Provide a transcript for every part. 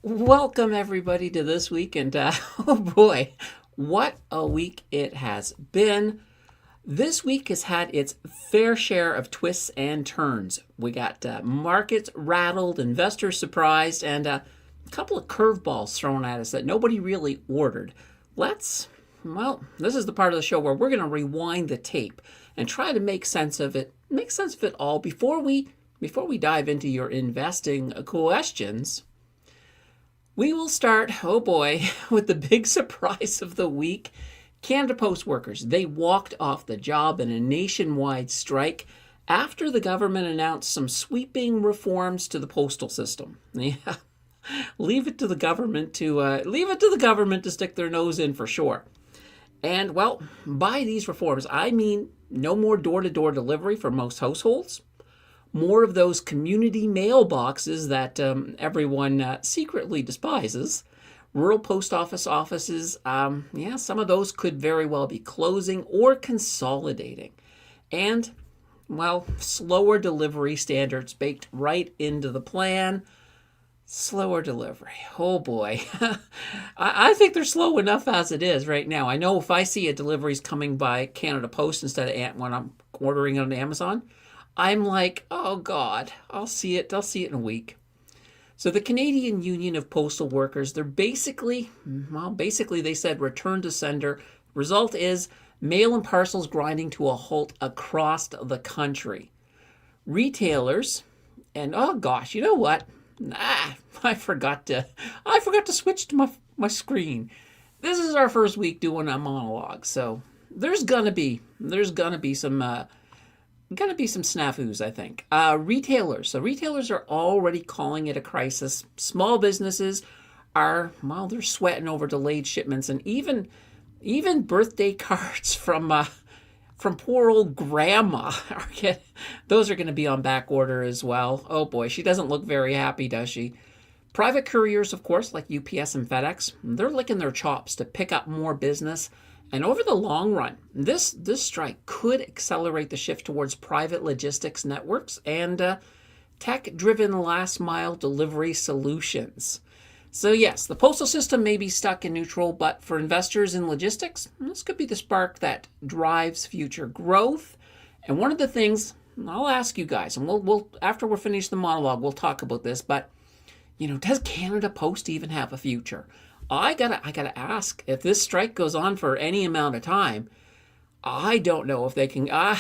Welcome everybody to this week, and oh boy, what a week it has been. This week has had its fair share of twists and turns. We got markets rattled, investors surprised, and a couple of curveballs thrown at us that nobody really ordered. This is the part of the show where we're going to rewind the tape and try to make sense of it all before we dive into your investing questions. We will start, oh boy, with the big surprise of the week. Canada Post workers, they walked off the job in a nationwide strike after the government announced some sweeping reforms to the postal system. Yeah, leave it to the government to stick their nose in for sure. And well, by these reforms, I mean no more door-to-door delivery for most households, more of those community mailboxes that everyone secretly despises. Rural post office offices, some of those could very well be closing or consolidating. And, well, slower delivery standards baked right into the plan. Slower delivery. Oh boy. I think they're slow enough as it is right now. I know if I see a delivery's coming by Canada Post instead of when I'm ordering it on Amazon, I'm like, oh God, I'll see it in a week. So the Canadian Union of Postal Workers, basically they said return to sender. Result is mail and parcels grinding to a halt across the country. Retailers, and oh gosh, you know what? I forgot to switch to my screen. This is our first week doing a monologue, so there's gonna be some snafus, I think. Retailers. So retailers are already calling it a crisis. Small businesses they're sweating over delayed shipments, and even birthday cards from poor old grandma. Those are going to be on back order as well. Oh boy, she doesn't look very happy, does she? Private couriers, of course, like UPS and FedEx, they're licking their chops to pick up more business. And over the long run, this strike could accelerate the shift towards private logistics networks and tech-driven last-mile delivery solutions. So yes, the postal system may be stuck in neutral, but for investors in logistics, this could be the spark that drives future growth. And one of the things I'll ask you guys, and we'll after we're finished the monologue, we'll talk about this, but does Canada Post even have a future? I gotta ask, if this strike goes on for any amount of time, I don't know if they can. I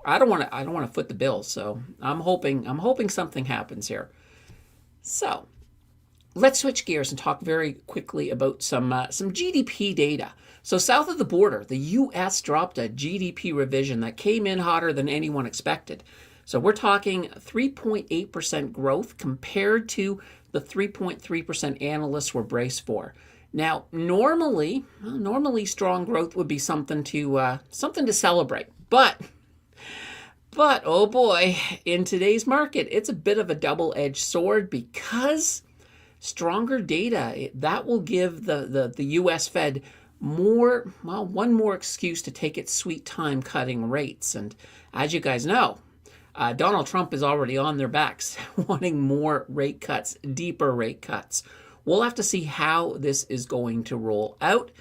don't want to foot the bill, so I'm hoping something happens here. So let's switch gears and talk very quickly about some GDP data. So south of the border, the U.S. dropped a GDP revision that came in hotter than anyone expected. So we're talking 3.8% growth compared to the 3.3% analysts were braced for. Now, normally strong growth would be something to celebrate, but oh boy, in today's market, it's a bit of a double-edged sword because stronger data that will give the U.S. Fed one more excuse to take its sweet time cutting rates. And as you guys know, Donald Trump is already on their backs, wanting more rate cuts, deeper rate cuts. We'll have to see how this is going to roll out.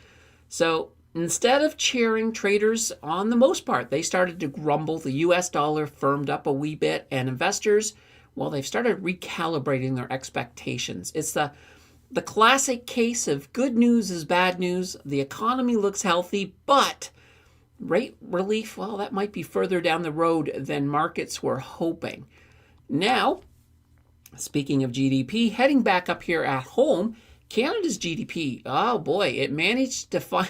So instead of cheering, traders, on the most part, they started to grumble. The U.S. dollar firmed up a wee bit, and investors, they've started recalibrating their expectations. It's the classic case of good news is bad news. The economy looks healthy, but rate relief, that might be further down the road than markets were hoping. Now, speaking of GDP, heading back up here at home, Canada's GDP, oh boy, it managed to find,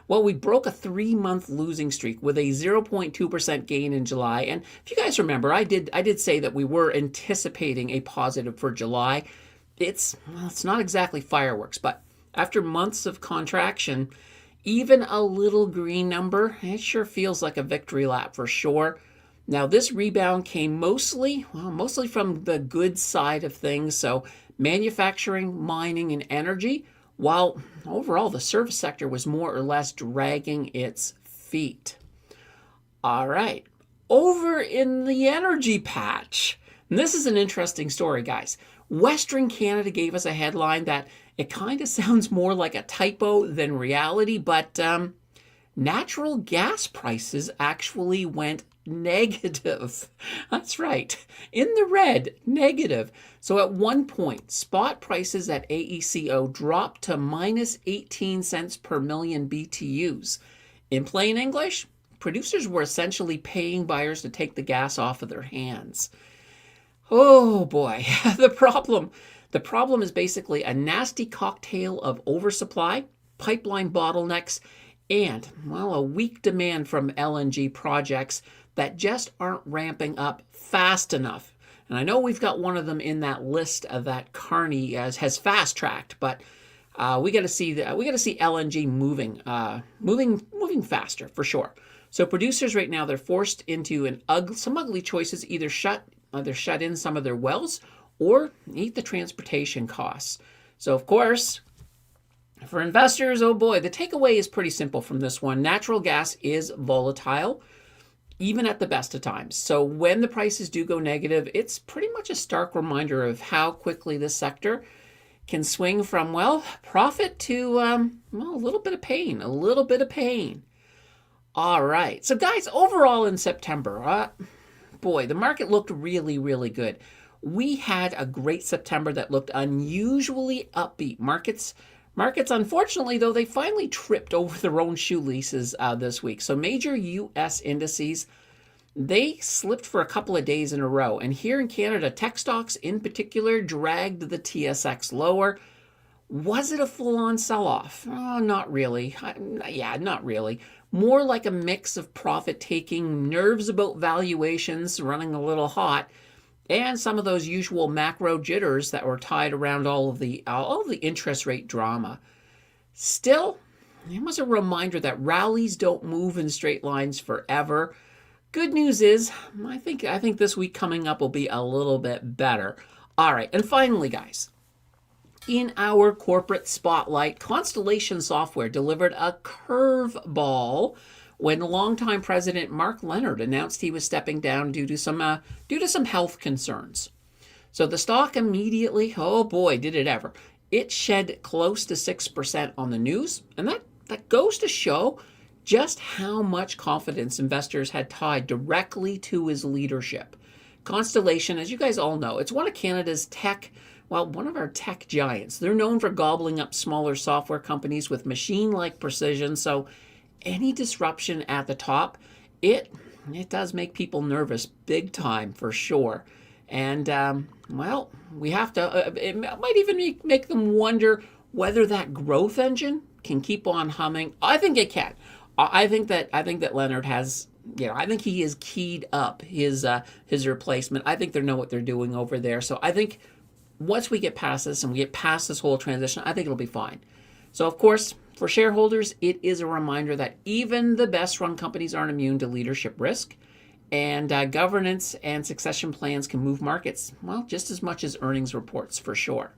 we broke a 3-month losing streak with a 0.2% gain in July. And if you guys remember, I did say that we were anticipating a positive for July. It's not exactly fireworks, but after months of contraction, even a little green number, it sure feels like a victory lap for sure. Now, this rebound came mostly from the good side of things, so manufacturing, mining, and energy, while overall the service sector was more or less dragging its feet. All right, over in the energy patch, and this is an interesting story, guys. Western Canada gave us a headline that it kind of sounds more like a typo than reality, but natural gas prices actually went negative. That's right, in the red, negative. So at one point, spot prices at AECO dropped to minus 18 cents per million BTUs. In plain English, producers were essentially paying buyers to take the gas off of their hands. Oh boy, the problem is basically a nasty cocktail of oversupply, pipeline bottlenecks, and, well, a weak demand from LNG projects that just aren't ramping up fast enough. And I know we've got one of them in that list that Carney has fast tracked, but we got to see LNG moving faster for sure. So producers right now, they're forced into some ugly choices: either shut in some of their wells or eat the transportation costs. So of course, for investors, oh boy, the takeaway is pretty simple from this one. Natural gas is volatile, even at the best of times. So when the prices do go negative, it's pretty much a stark reminder of how quickly this sector can swing from, well, profit to, a little bit of pain, All right. So guys, overall in September, boy, the market looked really, really good. We had a great September that looked unusually upbeat. Markets, unfortunately, though, they finally tripped over their own shoelaces this week. So major U.S. indices, they slipped for a couple of days in a row. And here in Canada, tech stocks in particular dragged the TSX lower. Was it a full-on sell-off? Oh, not really. Not really. More like a mix of profit-taking, nerves about valuations running a little hot, and some of those usual macro jitters that were tied around all of the interest rate drama. Still, it was a reminder that rallies don't move in straight lines forever. Good news is, I think this week coming up will be a little bit better. All right, and finally, guys, in our corporate spotlight, Constellation Software delivered a curveball when longtime president Mark Leonard announced he was stepping down due to some health concerns. So the stock immediately, oh boy, did it ever, it shed close to 6% on the news, and that goes to show just how much confidence investors had tied directly to his leadership. Constellation, as you guys all know, it's one of our tech giants. They're known for gobbling up smaller software companies with machine-like precision, so any disruption at the top, it does make people nervous big time for sure. And, we have to, it might even make them wonder whether that growth engine can keep on humming. I think it can. I think that Leonard has, I think he has keyed up his replacement. I think they know what they're doing over there. So I think once we get past this and we get past this whole transition, I think it'll be fine. So of course, for shareholders, it is a reminder that even the best run companies aren't immune to leadership risk, and governance and succession plans can move markets, well, just as much as earnings reports for sure.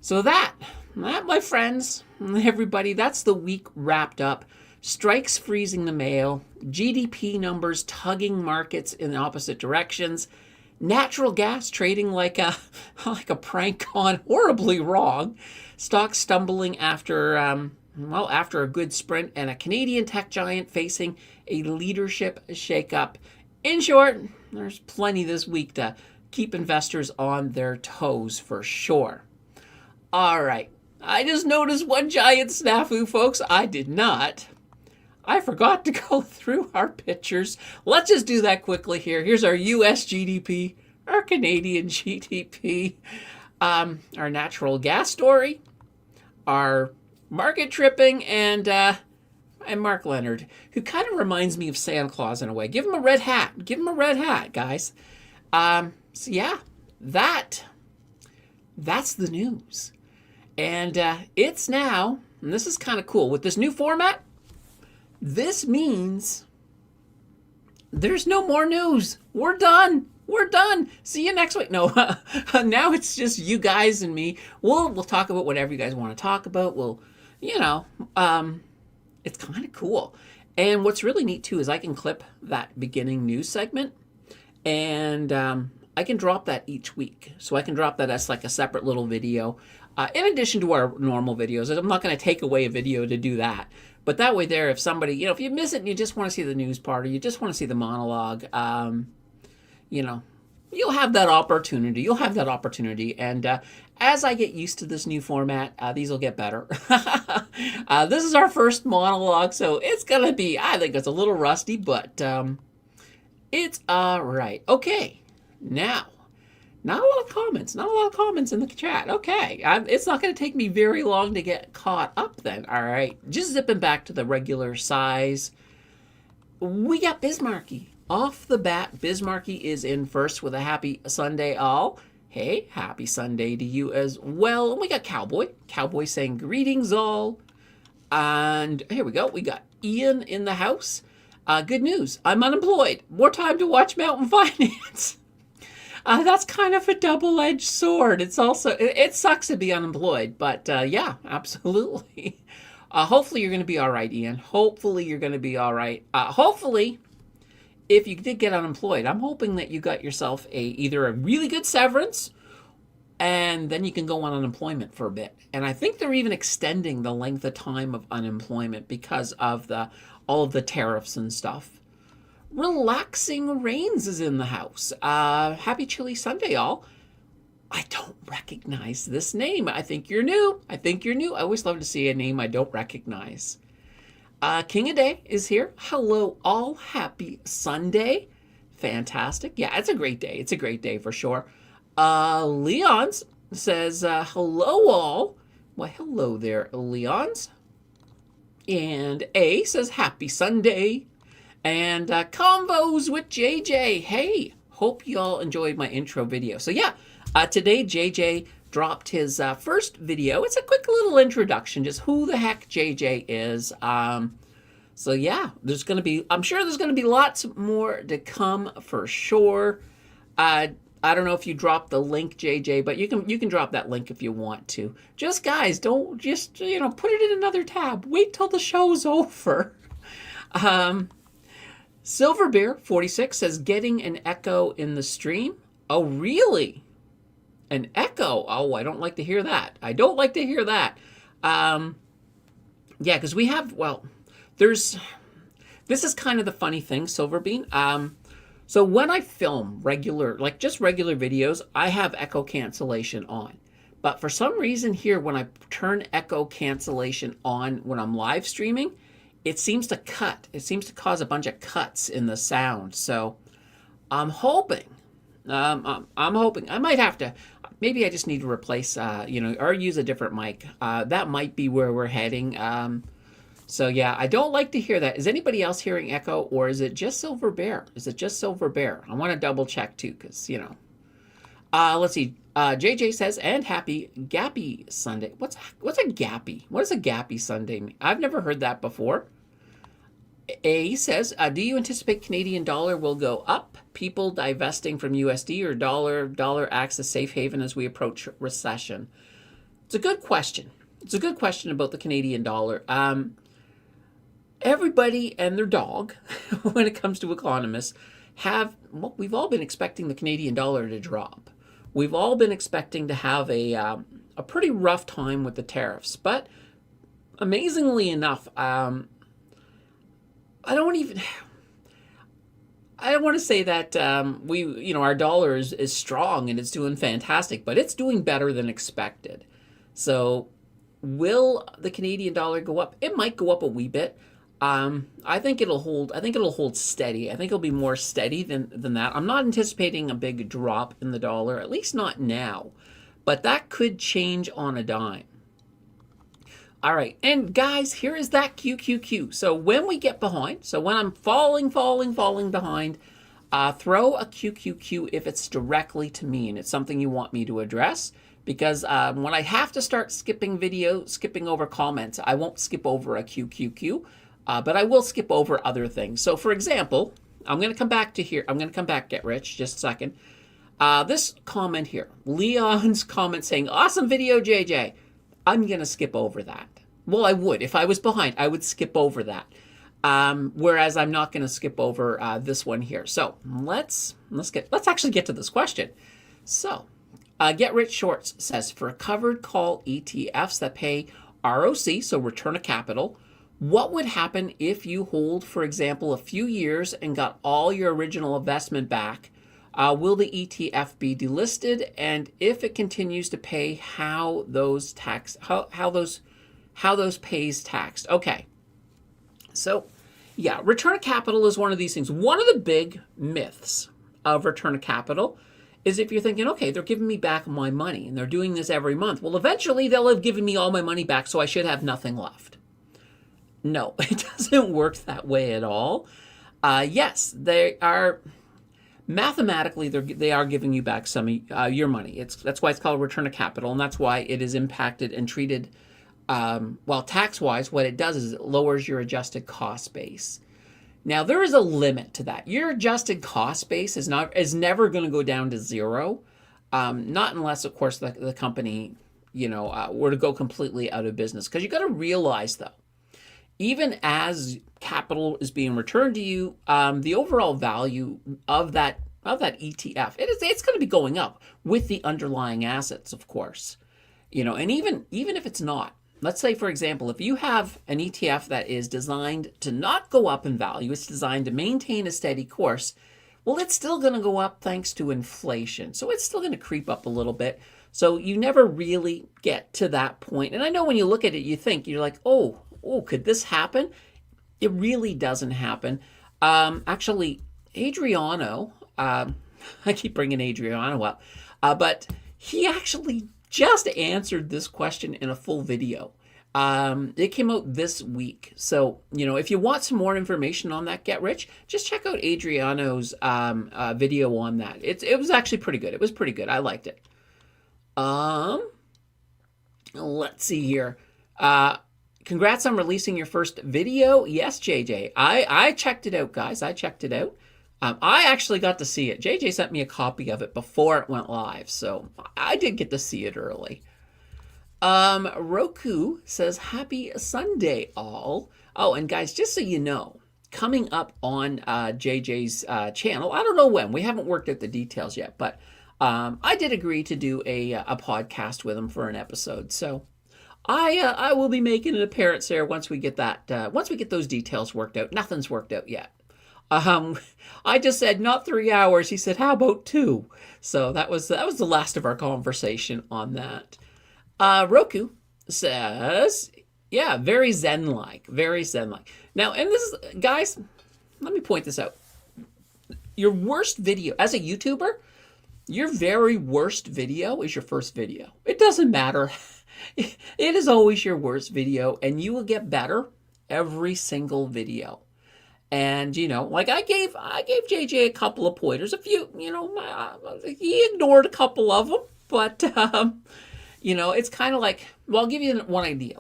So that, my friends, everybody, that's the week wrapped up. Strikes freezing the mail, GDP numbers tugging markets in opposite directions, natural gas trading like a prank gone horribly wrong, stocks stumbling after a good sprint, and a Canadian tech giant facing a leadership shakeup. In short, there's plenty this week to keep investors on their toes for sure. All right, I just noticed one giant snafu, folks. I forgot to go through our pictures. Let's just do that quickly here. Here's our US GDP, our Canadian GDP, our natural gas story, our market tripping, and Mark Leonard, who kind of reminds me of Santa Claus in a way. Give him a red hat. Give him a red hat, guys. So yeah, that's the news. And it's now, and this is kind of cool, with this new format, this means there's no more news. We're done. See you next week. No, now it's just you guys and me. We'll talk about whatever you guys want to talk about. It's kind of cool. And what's really neat too is I can clip that beginning news segment, and I can drop that each week. So I can drop that as like a separate little video. In addition to our normal videos, I'm not going to take away a video to do that. But that way there, if somebody, if you miss it and you just want to see the news part or you just want to see the monologue, you'll have that opportunity. You'll have that opportunity. And as I get used to this new format, these will get better. This is our first monologue, so it's going to be, I think it's a little rusty, but it's all right. Okay, now, not a lot of comments. Not a lot of comments in the chat. Okay, it's not going to take me very long to get caught up then. All right, just zipping back to the regular size. We got Bismarcky. Off the bat, Bismarcky is in first with a happy Sunday all. Hey, happy Sunday to you as well. And we got Cowboy. Cowboy saying greetings all. And here we go. We got Ian in the house. Good news. I'm unemployed. More time to watch Mountain Finance. That's kind of a double-edged sword. It's also, it sucks to be unemployed, but yeah, absolutely. Hopefully you're going to be all right, Ian. Hopefully you're going to be all right. Hopefully, if you did get unemployed, I'm hoping that you got yourself either a really good severance and then you can go on unemployment for a bit. And I think they're even extending the length of time of unemployment because of all of the tariffs and stuff. Relaxing Rains is in the house. Happy Chilly Sunday, all. I don't recognize this name. I think you're new. I always love to see a name I don't recognize. King of Day is here. Hello, all. Happy Sunday. Fantastic. Yeah, it's a great day. It's a great day for sure. Leons says, hello, all. Well, hello there, Leons. And A says, happy Sunday. And Convos with JJ. Hey, hope you all enjoyed my intro video. So yeah, today JJ dropped his first video. It's a quick little introduction, just who the heck JJ is. So yeah, I'm sure there's going to be lots more to come for sure. I don't know if you dropped the link, JJ, but you can drop that link if you want to. Just guys, don't just, put it in another tab. Wait till the show's over. Silver Bear 46 says getting an echo in the stream. Oh, really? An echo? Oh, I don't like to hear that. Yeah, because we have, this is kind of the funny thing, Silverbean. So when I film regular videos, I have echo cancellation on. But for some reason here, when I turn echo cancellation on when I'm live streaming, it seems to cut. It seems to cause a bunch of cuts in the sound. So I'm hoping. I might have to. Maybe I just need to replace, or use a different mic. That might be where we're heading. So yeah, I don't like to hear that. Is anybody else hearing echo, or is it just Silver Bear? I want to double check too, because let's see. JJ says, and happy Gappy Sunday. What's a Gappy? What does a Gappy Sunday mean? I've never heard that before. A says, do you anticipate Canadian dollar will go up? People divesting from USD or dollar acts as safe haven as we approach recession? It's a good question. It's a good question about the Canadian dollar. Everybody and their dog, when it comes to economists, we've all been expecting the Canadian dollar to drop. We've all been expecting to have a pretty rough time with the tariffs. But amazingly enough, I don't want to say that our dollar is strong and it's doing fantastic, but it's doing better than expected. So will the Canadian dollar go up? It might go up a wee bit. I think it'll hold steady. I think it'll be more steady than that. I'm not anticipating a big drop in the dollar, at least not now. But that could change on a dime. All right, and guys, here is that QQQ. So when we get behind, so when I'm falling behind, throw a QQQ if it's directly to me and it's something you want me to address. Because when I have to start skipping over comments, I won't skip over a QQQ, but I will skip over other things. So for example, I'm going to come back to here. I'm going to come back, Get Rich, just a second. This comment here, Leon's comment saying, awesome video, JJ. I'm going to skip over that. Well, I would. If I was behind, I would skip over that. Whereas I'm not going to skip over this one here. So let's actually get to this question. So Get Rich Shorts says, for covered call ETFs that pay ROC, so return of capital, what would happen if you hold, for example, a few years and got all your original investment back? Will the ETF be delisted? And if it continues to pay, how those pays taxed? Okay. So, yeah, return of capital is one of these things. One of the big myths of return of capital is if you're thinking, okay, they're giving me back my money and they're doing this every month. Well, eventually they'll have given me all my money back, so I should have nothing left. No, it doesn't work that way at all. Yes, they are mathematically they are giving you back some of your money. That's why it's called return of capital, and that's why it is impacted and treated. Well, tax-wise, what it does is it lowers your adjusted cost base. Now, there is a limit to that. Your adjusted cost base is never going to go down to zero, not unless, of course, the company, were to go completely out of business. Because you got to realize, though, even as capital is being returned to you, the overall value of that ETF, it's going to be going up with the underlying assets, of course. And even if it's not. Let's say, for example, if you have an ETF that is designed to not go up in value, it's designed to maintain a steady course, well, it's still going to go up thanks to inflation. So it's still going to creep up a little bit. So you never really get to that point. And I know when you look at it, you're like, oh, could this happen? It really doesn't happen. Actually, Adriano, I keep bringing Adriano up, but he actually just answered this question in a full video. It came out this week. So, if you want some more information on that Get Rich, just check out Adriano's video on that. It was actually pretty good. It was pretty good. I liked it. Let's see here. Congrats on releasing your first video. Yes, JJ. I checked it out, guys. I checked it out. I actually got to see it. JJ sent me a copy of it before it went live, so I did get to see it early. Roku says, happy Sunday, all. Oh, and guys, just so you know, coming up on JJ's channel, I don't know when. We haven't worked out the details yet, but I did agree to do a podcast with him for an episode, so I will be making an appearance there once we get those details worked out. Nothing's worked out yet. I just said not 3 hours. He said, how about 2? So that was the last of our conversation on that. Roku says, yeah, very zen-like, very zen-like. Now, and this is, guys, let me point this out. Your worst video, as a YouTuber, your very worst video is your first video. It doesn't matter. It is always your worst video, and you will get better every single video. And, like I gave JJ a couple of pointers, a few, he ignored a couple of them, but, it's kind of like, well, I'll give you one idea.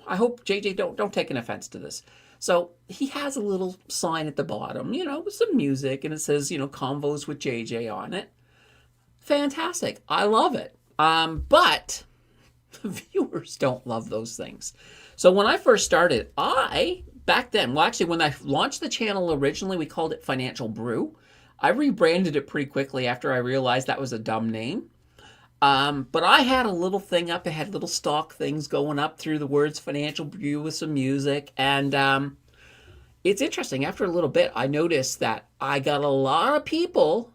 I hope JJ don't take an offense to this. So he has a little sign at the bottom, with some music, and it says, Convos with JJ on it. Fantastic. I love it. But the viewers don't love those things. So when I first started, back then, well, actually, when I launched the channel originally, we called it Financial Brew. I rebranded it pretty quickly after I realized that was a dumb name. But I had a little thing up. It had little stock things going up through the words Financial Brew with some music. And it's interesting. After a little bit, I noticed that I got a lot of people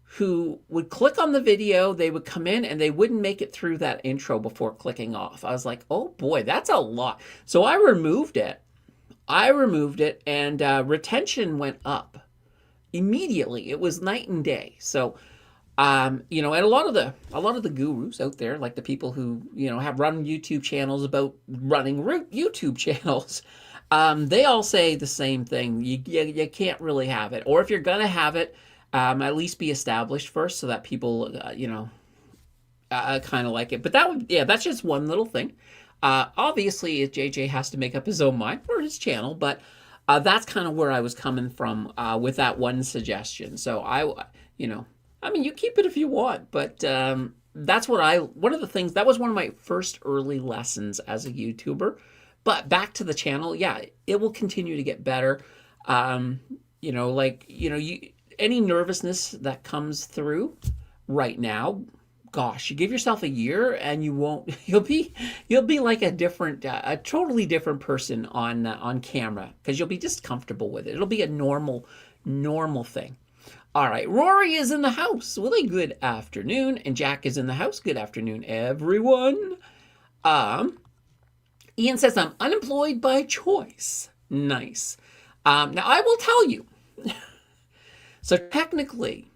who would click on the video, they would come in, and they wouldn't make it through that intro before clicking off. I was like, oh boy, that's a lot. So I removed it. And retention went up immediately. It was night and day. So, and a lot of the gurus out there, like the people who, have run YouTube channels about running YouTube channels, they all say the same thing. You can't really have it. Or if you're going to have it, at least be established first so that people, kind of like it. But that's just one little thing. Obviously, JJ has to make up his own mind for his channel, but that's kind of where I was coming from with that one suggestion. So you keep it if you want, but that's one of the things, that was one of my first early lessons as a YouTuber, But back to the channel, yeah, it will continue to get better. Any nervousness that comes through right now, gosh, you give yourself a year and you won't. You'll be like a totally different person on camera because you'll be just comfortable with it. It'll be a normal thing. All right, Rory is in the house with a good afternoon, and Jack is in the house. Good afternoon, everyone. Ian says I'm unemployed by choice. Nice. Now I will tell you. So technically,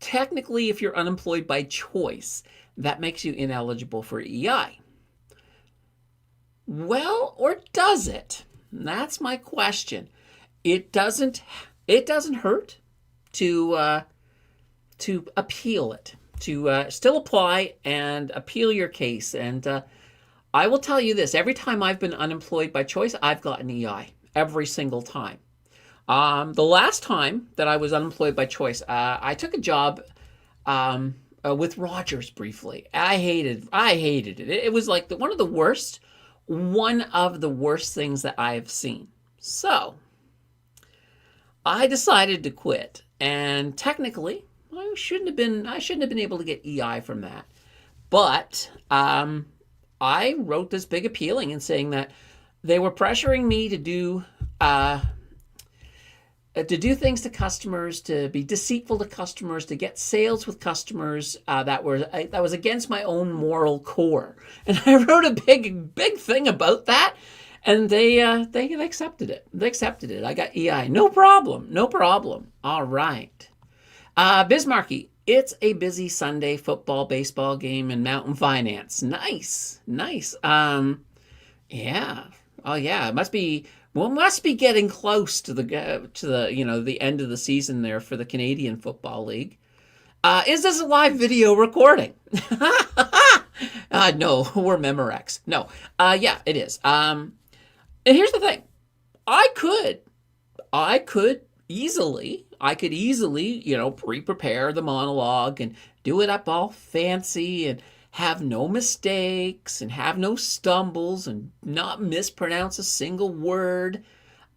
if you're unemployed by choice, that makes you ineligible for EI. Well, or does it? That's my question. It doesn't hurt to appeal it, to still apply and appeal your case. And I will tell you this: every time I've been unemployed by choice, I've gotten EI every single time. The last time that I was unemployed by choice, I took a job with Rogers briefly. I hated it. It was like one of the worst things that I've seen. So I decided to quit, and technically, I shouldn't have been able to get EI from that. But I wrote this big appealing and saying that they were pressuring me to do things to customers, to be deceitful to customers, to get sales with customers that was against my own moral core. And I wrote a big thing about that, and they accepted it. They accepted it. I got EI. No problem. All right. Bismarcky, it's a busy Sunday football, baseball game, and mountain finance. Nice. Yeah. Oh yeah. It must be getting close to the end of the season there for the Canadian Football League. Is this a live video recording? No, we're Memorex. No. Yeah, it is. And here's the thing. I could easily, pre-prepare the monologue and do it up all fancy and have no mistakes and have no stumbles and not mispronounce a single word.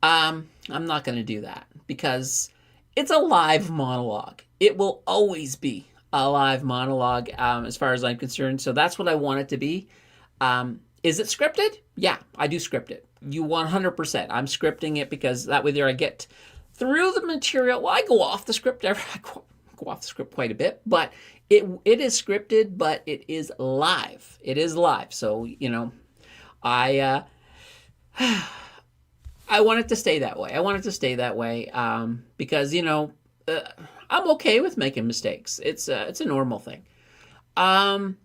I'm not going to do that because it's a live monologue. It will always be a live monologue as far as I'm concerned. So that's what I want it to be. Is it scripted? Yeah, I do script it. You 100%. I'm scripting it because that way there I get through the material. Well, I go off the script. I go off the script quite a bit, but it is scripted, but it is live. It is live. So, I want it to stay that way. Because, I'm okay with making mistakes. It's a normal thing. And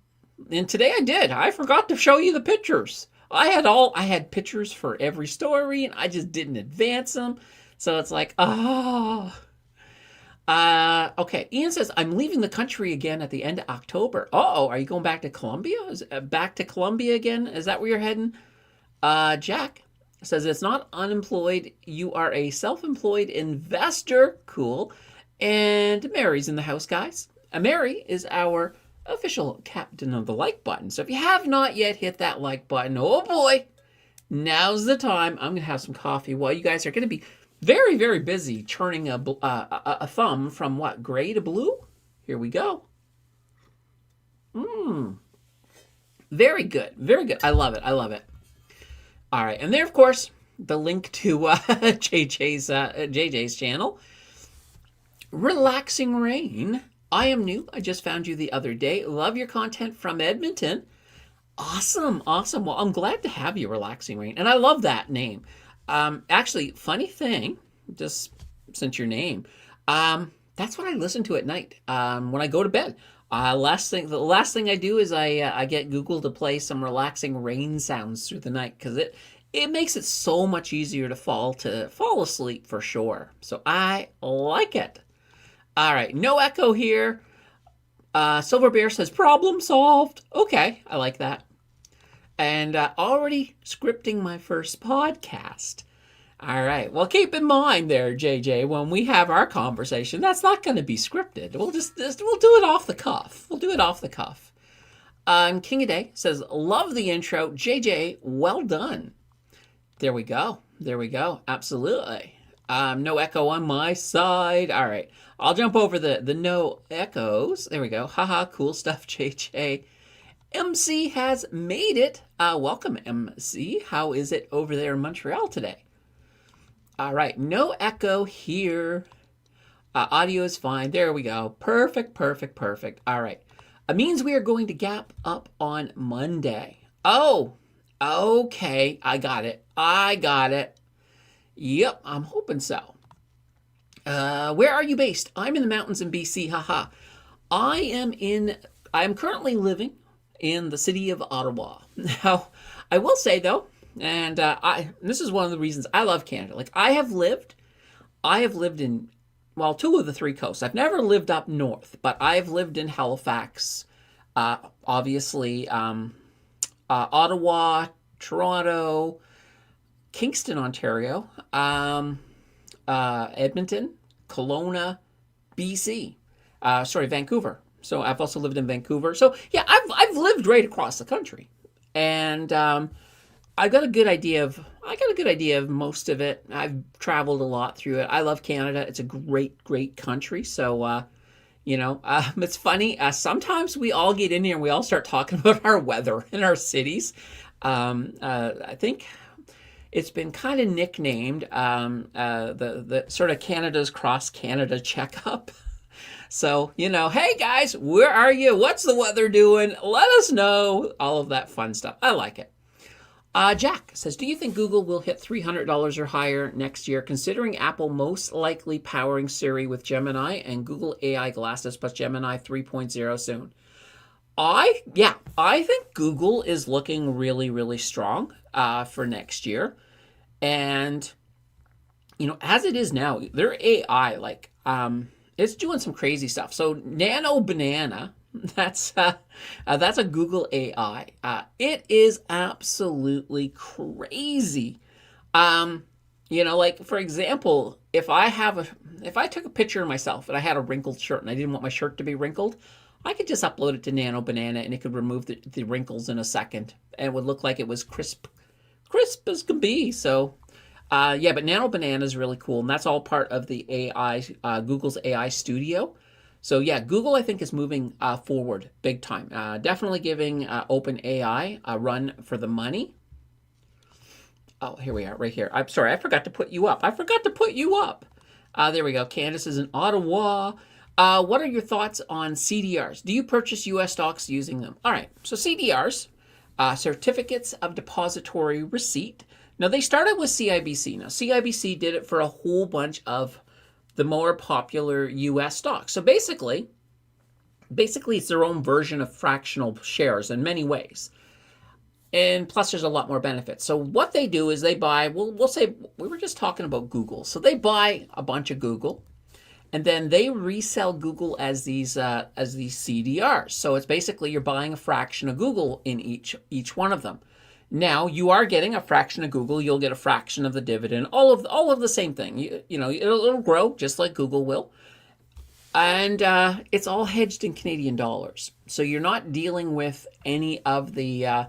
today I did. I forgot to show you the pictures. I had pictures for every story, and I just didn't advance them. So it's like, okay. Ian says, I'm leaving the country again at the end of October. Are you going back to Colombia? Back to Colombia again? Is that where you're heading? Jack says, it's not unemployed. You are a self-employed investor. Cool. And Mary's in the house, guys. Mary is our official captain of the like button. So if you have not yet hit that like button, oh boy, now's the time. I'm going to have some coffee while you guys are going to be very, very busy churning a thumb from what, gray to blue? Here we go. Very good. Very good. I love it. All right. And there, of course, the link to JJ's channel. Relaxing Rain. I am new. I just found you the other day. Love your content from Edmonton. Awesome. Well, I'm glad to have you, Relaxing Rain. And I love that name. Actually, funny thing, just since your name, that's what I listen to at night when I go to bed. The last thing I do is I get Google to play some relaxing rain sounds through the night because it makes it so much easier to fall asleep for sure. So I like it. All right, no echo here. Silver Bear says problem solved. Okay, I like that. And already scripting my first podcast. All right. Well, keep in mind there, JJ, when we have our conversation, that's not going to be scripted. We'll do it off the cuff. King of Day says, love the intro. JJ, well done. There we go. There we go. Absolutely. No echo on my side. All right. I'll jump over the no echoes. There we go. Haha, cool stuff, JJ. MC has made it. Welcome, MC. How is it over there in Montreal today? All right. No echo here. Audio is fine. There we go. Perfect, perfect, perfect. All right. It means we are going to gap up on Monday. Oh, okay. I got it. I got it. Yep, I'm hoping so. Where are you based? I'm in the mountains in BC. Haha. I am currently living in the city of Ottawa. Now, I will say though, and this is one of the reasons I love Canada. Like I have lived in, well, two of the three coasts. I've never lived up north, but I've lived in Halifax, obviously, Ottawa, Toronto, Kingston, Ontario, Edmonton, Kelowna, BC. Vancouver. So I've also lived in Vancouver. So yeah, I've lived right across the country, and I got a good idea of most of it. I've traveled a lot through it. I love Canada. It's a great country. So it's funny. Sometimes we all get in here and we all start talking about our weather in our cities. I think it's been kind of nicknamed the sort of Canada's Cross Canada checkup. So, hey guys, where are you? What's the weather doing? Let us know. All of that fun stuff. I like it. Jack says, do you think Google will hit $300 or higher next year, considering Apple most likely powering Siri with Gemini and Google AI glasses plus Gemini 3.0 soon? I think Google is looking really, really strong for next year. And, as it is now, their AI, it's doing some crazy stuff. So Nano Banana, that's a Google AI. It is absolutely crazy. For example, if I took a picture of myself and I had a wrinkled shirt and I didn't want my shirt to be wrinkled, I could just upload it to Nano Banana and it could remove the wrinkles in a second and it would look like it was crisp as can be. So but Nano Banana is really cool, and that's all part of the AI, Google's AI Studio. So yeah, Google I think is moving forward big time. Definitely giving OpenAI a run for the money. Oh, here we are, right here. I'm sorry, I forgot to put you up. There we go. Candace is in Ottawa. What are your thoughts on CDRs? Do you purchase U.S. stocks using them? All right, so CDRs, certificates of depository receipt. Now, they started with CIBC. Now, CIBC did it for a whole bunch of the more popular U.S. stocks. So basically, it's their own version of fractional shares in many ways. And plus, there's a lot more benefits. So what they do is they buy, we'll say, we were just talking about Google. So they buy a bunch of Google, and then they resell Google as these CDRs. So it's basically you're buying a fraction of Google in each one of them. Now you are getting a fraction of Google. You'll get a fraction of the dividend. All of the same thing. It'll grow just like Google will, and it's all hedged in Canadian dollars. So you're not dealing with any of the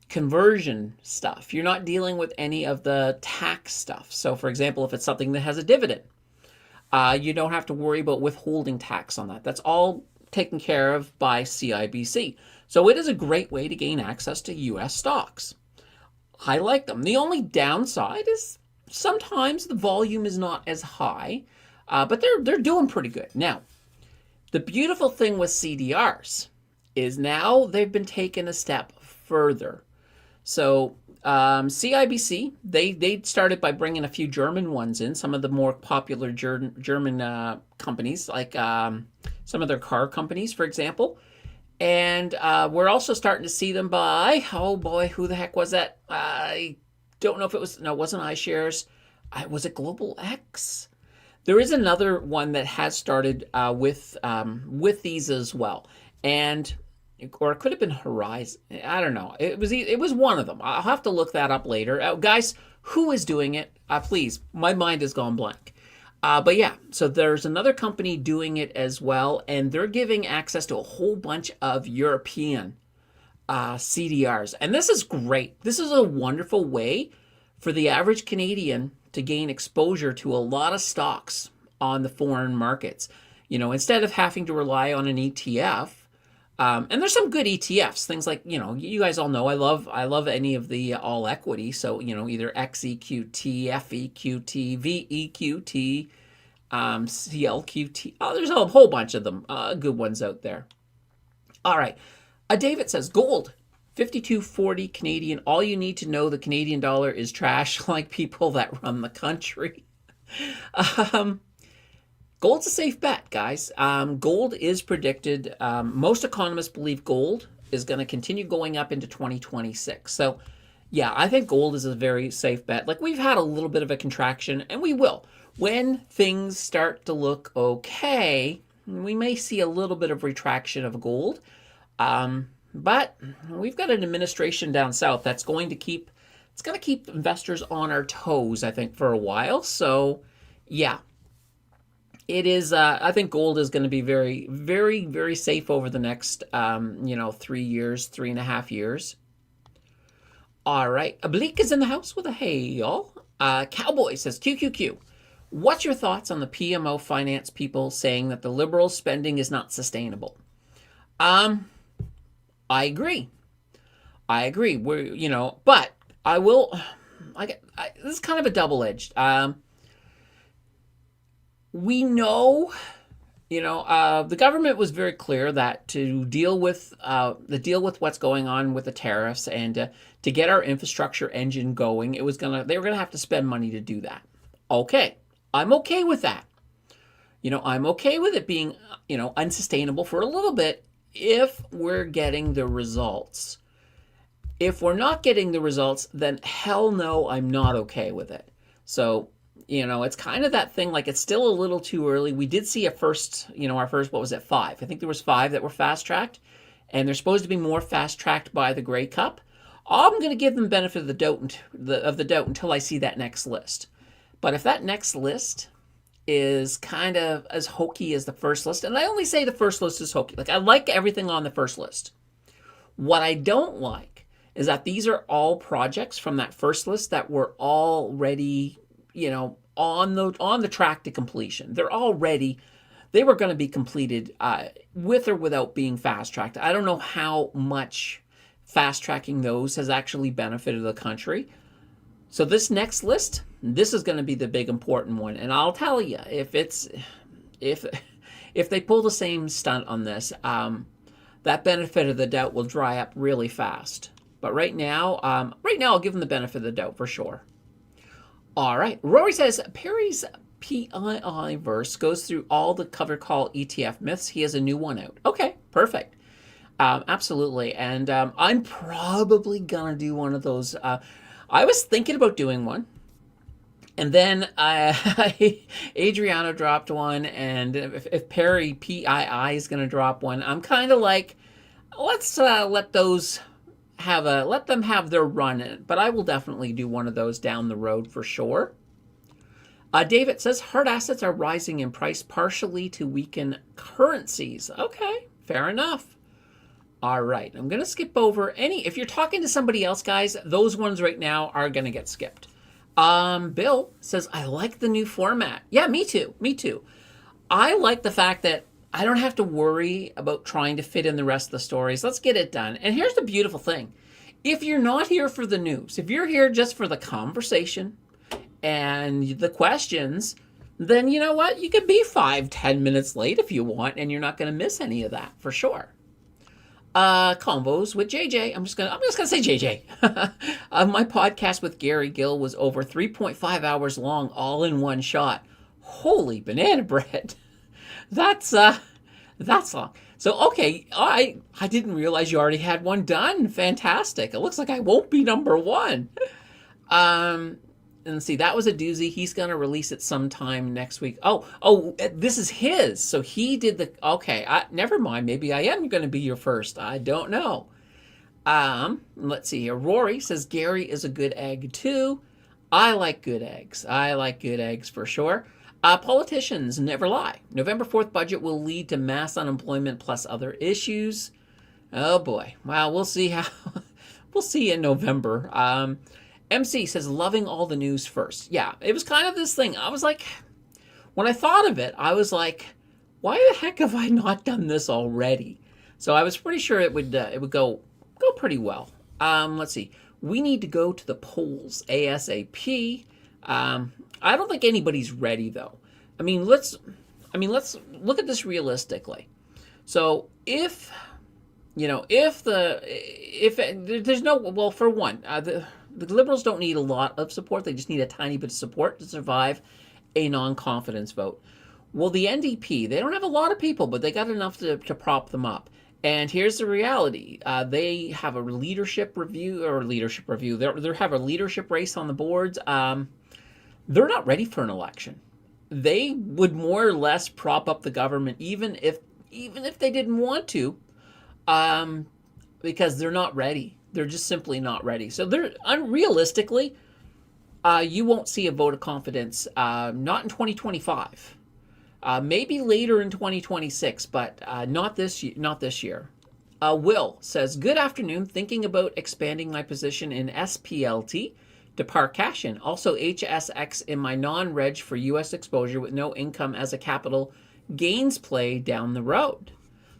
conversion stuff. You're not dealing with any of the tax stuff. So, for example, if it's something that has a dividend, you don't have to worry about withholding tax on that. That's all taken care of by CIBC. So it is a great way to gain access to U.S. stocks. I like them. The only downside is sometimes the volume is not as high, but they're doing pretty good. Now, the beautiful thing with CDRs is now they've been taken a step further. So CIBC, they started by bringing a few German ones in, some of the more popular German companies, like some of their car companies, for example. And we're also starting to see them buy, oh boy, who the heck was that? I don't know if it wasn't iShares. Was it Global X? There is another one that has started with these as well. Or it could have been Horizon. I don't know. It was one of them. I'll have to look that up later. Guys, who is doing it? Please, my mind has gone blank. But yeah, so there's another company doing it as well, and they're giving access to a whole bunch of European CDRs. And this is great. This is a wonderful way for the average Canadian to gain exposure to a lot of stocks on the foreign markets. Instead of having to rely on an ETF, and there's some good ETFs, things like, you guys all know I love any of the all equity. So, either XEQT, FEQT, VEQT, CLQT. Oh, there's a whole bunch of them, good ones out there. All right. David says gold, 52.40 Canadian. All you need to know, the Canadian dollar is trash, like people that run the country. Gold's a safe bet, guys. Gold is predicted. Most economists believe gold is going to continue going up into 2026. So, yeah, I think gold is a very safe bet. Like, we've had a little bit of a contraction, and we will. When things start to look okay, we may see a little bit of retraction of gold. But we've got an administration down south that's going to keep investors on our toes, I think, for a while. So, yeah. It is, I think gold is going to be very, very, very safe over the next, 3 years, 3.5 years. All right. Oblique is in the house with a hey, y'all. Cowboy says, QQQ. What's your thoughts on the PMO finance people saying that the Liberal spending is not sustainable? I agree. But I will, this is kind of a double-edged. We know, the government was very clear that to deal with what's going on with the tariffs and to get our infrastructure engine going, they were gonna have to spend money to do that. Okay, I'm okay with that. I'm okay with it being, unsustainable for a little bit if we're getting the results. If we're not getting the results, then hell no, I'm not okay with it. So, it's kind of that thing, like it's still a little too early. We did see our first, what was it, 5? I think there was 5 that were fast-tracked, and they're supposed to be more fast-tracked by the Grey Cup. I'm going to give them benefit of the doubt until I see that next list. But if that next list is kind of as hokey as the first list, and I only say the first list is hokey. Like, I like everything on the first list. What I don't like is that these are all projects from that first list that were already, on the track to completion. They were going to be completed with or without being fast-tracked. I don't know how much fast-tracking those has actually benefited the country. So this next list, this is going to be the big important one. And I'll tell you, if they pull the same stunt on this, that benefit of the doubt will dry up really fast. But right now I'll give them the benefit of the doubt for sure. All right. Rory says, Perry's PII verse goes through all the cover call ETF myths. He has a new one out. Okay, perfect. Absolutely. And I'm probably going to do one of those. I was thinking about doing one. And then Adriana dropped one. And if Perry PII is going to drop one, I'm kind of like, let's let them have their run, but I will definitely do one of those down the road for sure. David says hard assets are rising in price partially to weaken currencies. Okay, fair enough. All right, I'm going to skip over if you're talking to somebody else, guys, those ones right now are going to get skipped. Bill says, I like the new format. Yeah, me too. I like the fact that I don't have to worry about trying to fit in the rest of the stories. Let's get it done. And here's the beautiful thing. If you're not here for the news, if you're here just for the conversation and the questions, then you know what? You can be 5-10 minutes late if you want, and you're not going to miss any of that for sure. Combos with JJ. I'm just gonna say JJ. My podcast with Gary Gill was over 3.5 hours long, all in one shot. Holy banana bread. That's long. So, okay, I didn't realize you already had one done. Fantastic. It looks like I won't be number one. And see, that was a doozy. He's going to release it sometime next week. Oh, this is his. So he did okay, never mind. Maybe I am going to be your first. I don't know. Let's see here. Rory says Gary is a good egg too. I like good eggs. For sure. Politicians never lie. November 4th budget will lead to mass unemployment plus other issues. Oh boy. Well, we'll see in November. MC says, loving all the news first. Yeah, it was kind of this thing. I was like, when I thought of it, I was like, why the heck have I not done this already? So I was pretty sure it would go pretty well. Let's see. We need to go to the polls ASAP. I don't think anybody's ready though. Let's look at this realistically. So if there's no, well, for one, the Liberals don't need a lot of support. They just need a tiny bit of support to survive a non-confidence vote. Well, the NDP, they don't have a lot of people, but they got enough to prop them up. And here's the reality. They have a leadership review. They have a leadership race on the boards. They're not ready for an election. They would more or less prop up the government, even if they didn't want to, because they're not ready. They're just simply not ready. So they're unrealistically, you won't see a vote of confidence, not in 2025. Maybe later in 2026, but not this year. Will says, good afternoon. Thinking about expanding my position in SPLT to par cash in. Also HSX in my non-reg for U.S. exposure with no income as a capital gains play down the road.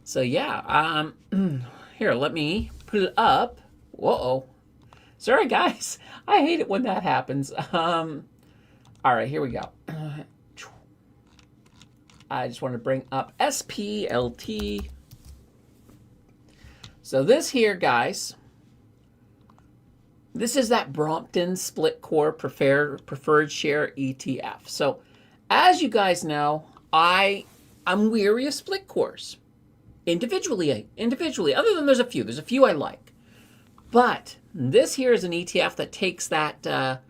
So yeah, here, let me put it up. Whoa. Sorry, guys. I hate it when that happens. All right, here we go. I just want to bring up SPLT. So this here, guys, this is that Brompton Split Core Preferred Share ETF. So as you guys know, I'm weary of split cores. Individually, other than there's a few I like. But this here is an ETF that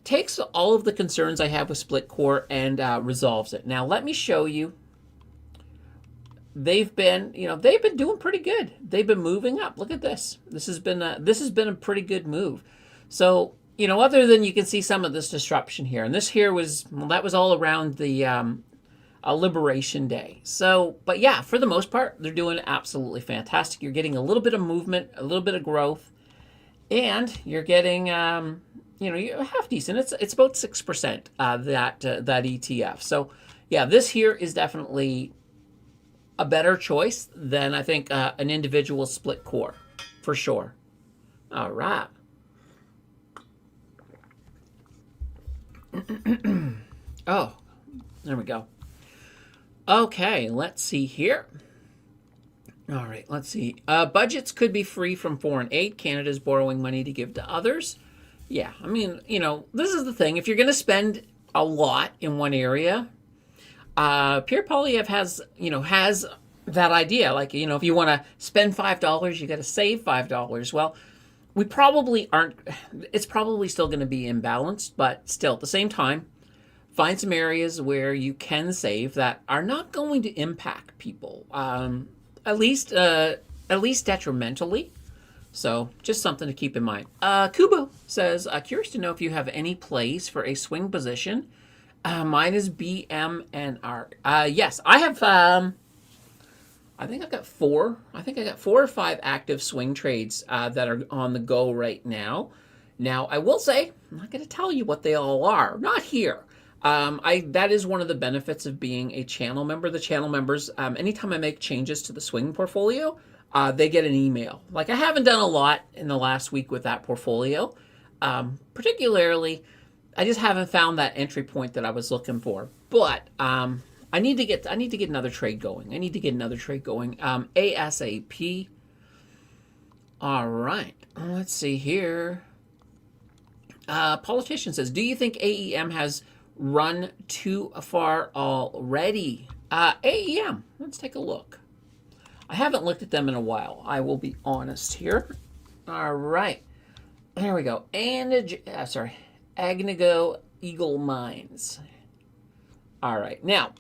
takes all of the concerns I have with split core and resolves it. Now let me show you. They've been doing pretty good. They've been moving up. Look at this. This has been a pretty good move. So other than you can see some of this disruption here, and this here was all around the Liberation Day. So, but yeah, for the most part, they're doing absolutely fantastic. You're getting a little bit of movement, a little bit of growth, and you're getting you're half decent. It's about 6% that ETF. So yeah, this here is definitely a better choice than I think an individual split core, for sure. All right. Oh, there we go. Okay, let's see here. All right, let's see. Budgets could be free from foreign aid. Canada's borrowing money to give to others. Yeah, this is the thing. If you're going to spend a lot in one area, Pierre Poilievre has that idea. Like, if you want to spend $5, you got to save $5. Well, we probably aren't. It's probably still going to be imbalanced, but still at the same time, find some areas where you can save that are not going to impact people, at least detrimentally. So just something to keep in mind. Kubo says, curious to know if you have any plays for a swing position. Mine is BM and ARC. Yes, I have. I think I got 4 or 5 active swing trades that are on the go right now. Now, I will say, I'm not going to tell you what they all are. Not here. That is one of the benefits of being a channel member. The channel members, anytime I make changes to the swing portfolio, they get an email. Like, I haven't done a lot in the last week with that portfolio. Particularly, I just haven't found that entry point that I was looking for. But I need to get another trade going. ASAP. All right. Let's see here. Politician says, do you think AEM has run too far already? AEM, let's take a look. I haven't looked at them in a while. I will be honest here. All right. There we go. Agnico Eagle Mines. All right. Now,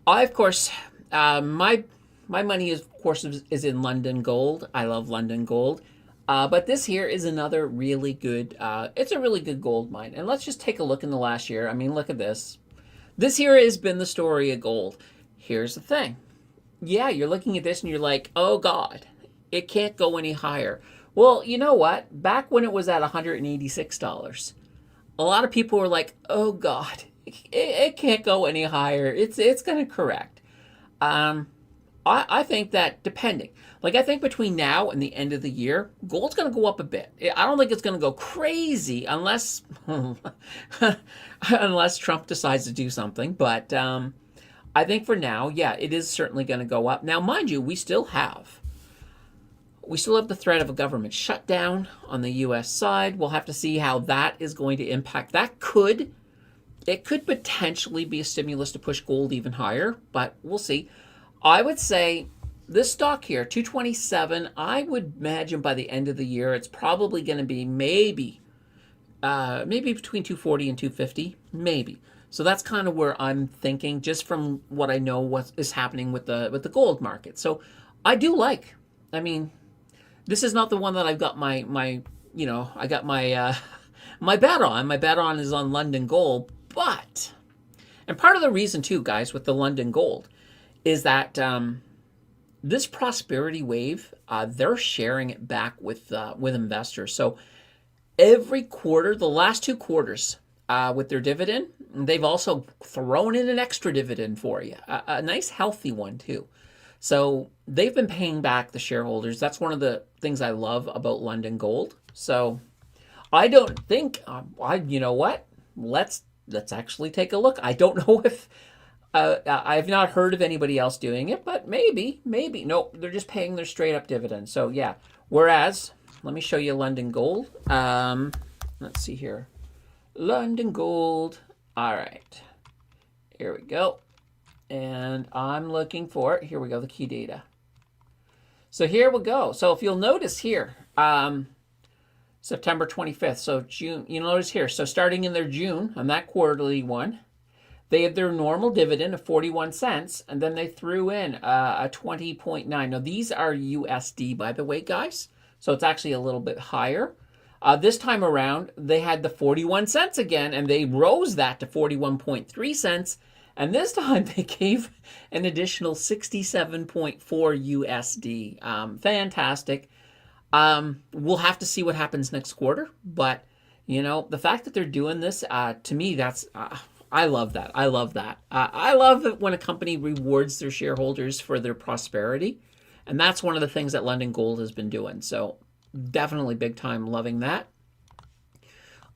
I, of course, my money is, of course, is in London Gold. I love London Gold. But this here is another really good, it's a really good gold mine. And let's just take a look in the last year. Look at this. This here has been the story of gold. Here's the thing. Yeah, you're looking at this and you're like, oh God, it can't go any higher. Well, you know what? Back when it was at $186, a lot of people were like, "Oh God, it can't go any higher. It's going to correct." Um, I think that depending, like I think between now and the end of the year, gold's going to go up a bit. I don't think it's going to go crazy unless unless Trump decides to do something. But I think for now, yeah, it is certainly going to go up. Now, mind you, we still have the threat of a government shutdown on the U.S. side. We'll have to see how that is going to impact. It could potentially be a stimulus to push gold even higher, but we'll see. I would say this stock here, 227, I would imagine by the end of the year, it's probably going to be maybe between 240 and 250, maybe. So that's kind of where I'm thinking, just from what I know what is happening with the gold market. So I do like. I mean, this is not the one that I've got I got my my bet on. My bet on is on London Gold, but and part of the reason too, guys, with the London Gold is that this prosperity wave, they're sharing it back with investors. So every quarter, the last 2 quarters, with their dividend, they've also thrown in an extra dividend for you, a nice healthy one too. So they've been paying back the shareholders. That's one of the things I love about London Gold. So I don't think you know what? Let's actually take a look. I don't know if I've not heard of anybody else doing it, but maybe. No, they're just paying their straight up dividend. So yeah. Whereas, let me show you London Gold. Let's see here. London Gold. All right. Here we go. And I'm looking for it. Here we go, the key data. So here we go. So if you'll notice here, September 25th, so June, you notice here, so starting in their June, on that quarterly one, they had their normal dividend of 41 cents, and then they threw in a 20.9. Now, these are USD, by the way, guys, so it's actually a little bit higher. This time around, they had the 41 cents again, and they rose that to 41.3 cents. And this time they gave an additional 67.4 USD. Fantastic. We'll have to see what happens next quarter. But, the fact that they're doing this, to me, that's... I love that. I love that. I love it when a company rewards their shareholders for their prosperity. And that's one of the things that London Gold has been doing. So definitely big time loving that.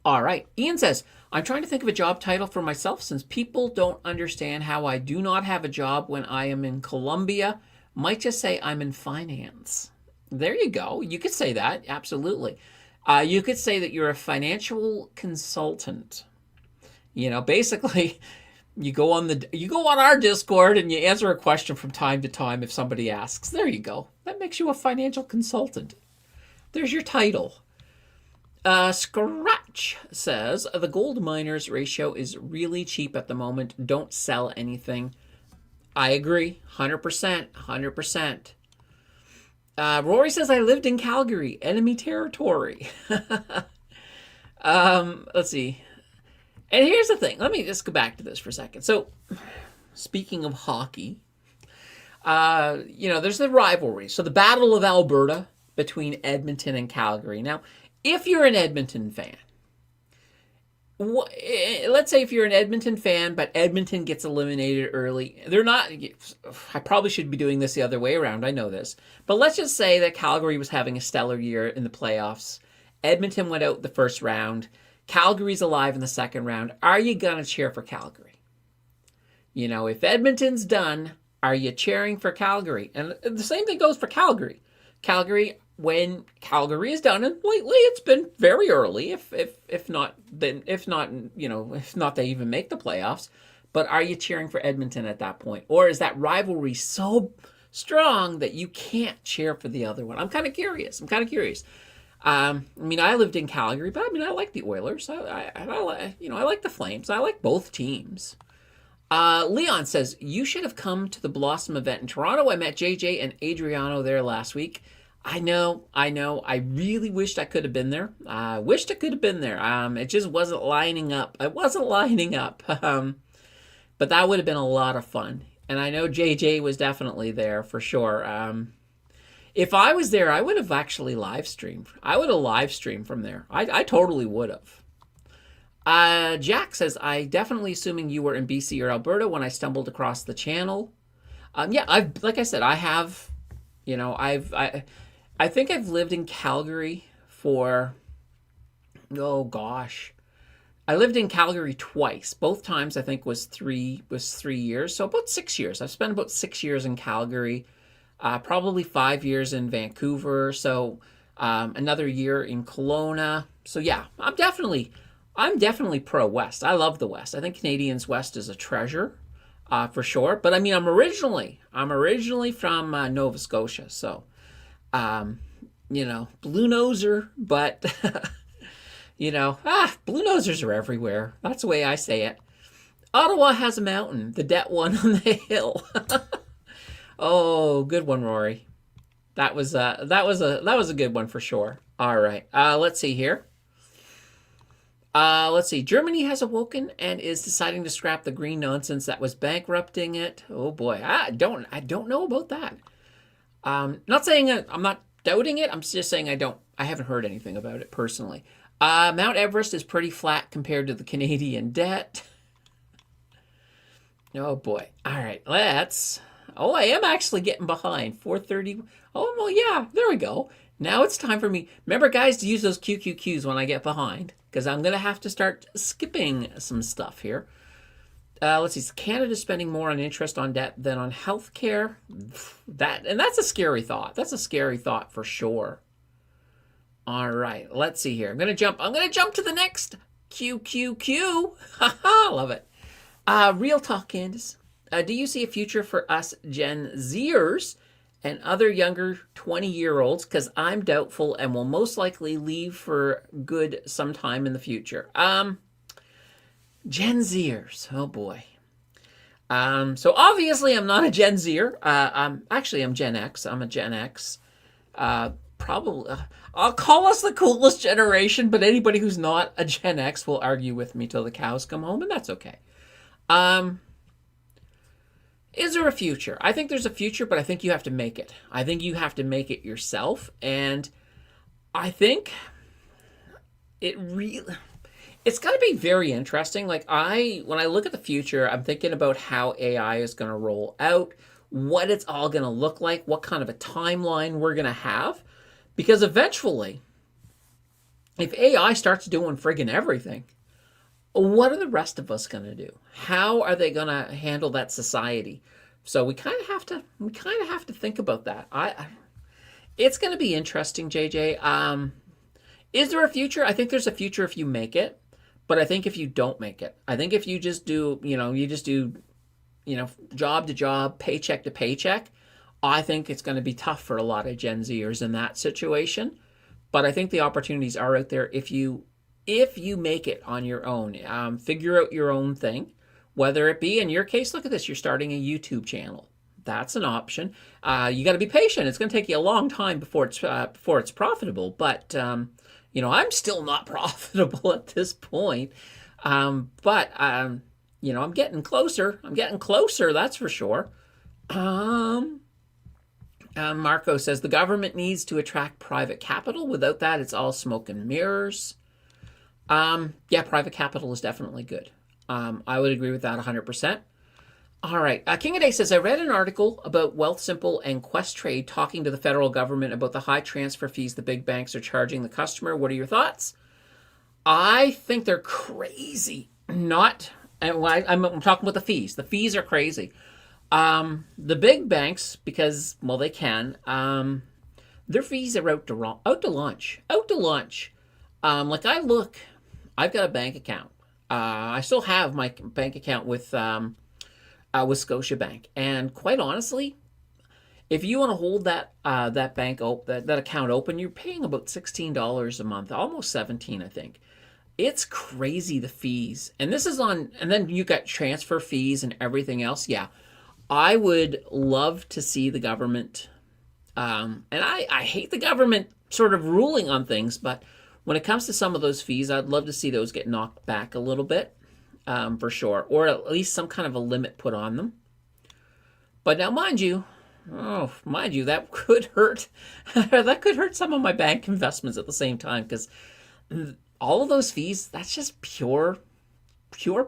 All right. Ian says, I'm trying to think of a job title for myself since people don't understand how I do not have a job when I am in Colombia. Might just say I'm in finance. There you go. You could say that. Absolutely. You could say that you're a financial consultant. Basically, you go on our Discord and you answer a question from time to time if somebody asks. There you go. That makes you a financial consultant. There's your title. Scratch says, the gold miners ratio is really cheap at the moment. Don't sell anything. I agree. 100%. 100%. Rory says, I lived in Calgary, enemy territory. Let's see. And here's the thing. Let me just go back to this for a second. So, speaking of hockey, there's the rivalry. So the Battle of Alberta between Edmonton and Calgary. Now, if you're an Edmonton fan, let's say if you're an Edmonton fan, but Edmonton gets eliminated early, I probably should be doing this the other way around. I know this. But let's just say that Calgary was having a stellar year in the playoffs. Edmonton went out the first round. Calgary's alive in the second round. Are you going to cheer for Calgary? If Edmonton's done, are you cheering for Calgary? And the same thing goes for Calgary. When Calgary is done, and lately it's been very early, if not they even make the playoffs. But are you cheering for Edmonton at that point? Or is that rivalry so strong that you can't cheer for the other one? I'm kind of curious. I lived in Calgary, but I like the Oilers. I like the Flames. I like both teams. Leon says, you should have come to the Blossom event in Toronto. I met JJ and Adriano there last week. I know. I really wished I could have been there. It just wasn't lining up. But that would have been a lot of fun. And I know JJ was definitely there for sure. If I was there, I would have actually live streamed. I would have live streamed from there. I totally would have. Jack says, I definitely assuming you were in BC or Alberta when I stumbled across the channel. Yeah, like I said, I have, I think I've lived in Calgary for, oh gosh, I lived in Calgary twice. Both times I think was 3 years, so about 6 years. I've spent about 6 years in Calgary, probably 5 years in Vancouver, so another year in Kelowna. So yeah, I'm definitely pro West. I love the West. I think Canadians West is a treasure, for sure. But I mean, I'm originally from Nova Scotia, so blue noser, but blue nosers are everywhere. That's the way I say it. Ottawa has a mountain, the debt one on the hill. Oh, good one, Rory. That was a good one for sure. All right, let's see here. Let's see. Germany has awoken and is deciding to scrap the green nonsense that was bankrupting it. Oh boy, I don't know about that. Not saying I'm not doubting it. I'm just saying I haven't heard anything about it personally. Mount Everest is pretty flat compared to the Canadian debt. Oh boy. All right, Oh, I am actually getting behind. 4:30. Oh well, yeah. There we go. Now it's time for me. Remember, guys, to use those QQQs when I get behind, because I'm going to have to start skipping some stuff here. Let's see. Canada's spending more on interest on debt than on healthcare. That's a scary thought. That's a scary thought for sure. All right. Let's see here. I'm going to jump to the next QQQ. Haha, love it. Real talk, Candace. Do you see a future for us Gen Zers and other younger 20-year-olds? Because I'm doubtful and will most likely leave for good sometime in the future. Gen Zers. Oh, boy. So obviously I'm not a Gen Zer. I'm Gen X. I'm a Gen X. Probably. I'll call us the coolest generation, but anybody who's not a Gen X will argue with me till the cows come home, and that's okay. Is there a future? I think there's a future, but I think you have to make it. I think you have to make it yourself. And I think it's going to be very interesting. Like when I look at the future, I'm thinking about how AI is going to roll out, what it's all going to look like, what kind of a timeline we're going to have. Because eventually, if AI starts doing friggin' everything, what are the rest of us going to do? How are they going to handle that society? So we kind of have to think about that. It's going to be interesting, JJ. Is there a future? I think there's a future if you make it, but I think if you don't make it, I think if you just do, job to job, paycheck to paycheck, I think it's going to be tough for a lot of Gen Zers in that situation. But I think the opportunities are out there if you make it on your own. Figure out your own thing, whether it be, in your case, look at this, you're starting a YouTube channel. That's an option. You got to be patient. It's going to take you a long time before it's profitable. But I'm still not profitable at this point. But I'm getting closer. That's for sure. Marco says the government needs to attract private capital. Without that, it's all smoke and mirrors. Yeah, private capital is definitely good. I would agree with that 100%. All right. King of Day says, I read an article about Wealthsimple and Questrade talking to the federal government about the high transfer fees the big banks are charging the customer. What are your thoughts? I think they're crazy. I'm talking about the fees. The fees are crazy. The big banks, because, well, they can, their fees are out to lunch. Like I've got a bank account. I still have my bank account with Scotiabank, and quite honestly, if you want to hold that that account open, you're paying about $16 a month, almost $17, I think. It's crazy, the fees, and then you got transfer fees and everything else. Yeah, I would love to see the government, and I hate the government sort of ruling on things, but when it comes to some of those fees, I'd love to see those get knocked back a little bit, for sure, or at least some kind of a limit put on them. But now, mind you, Oh, mind you, that could hurt. That could hurt some of my bank investments at the same time because all of those fees, that's just pure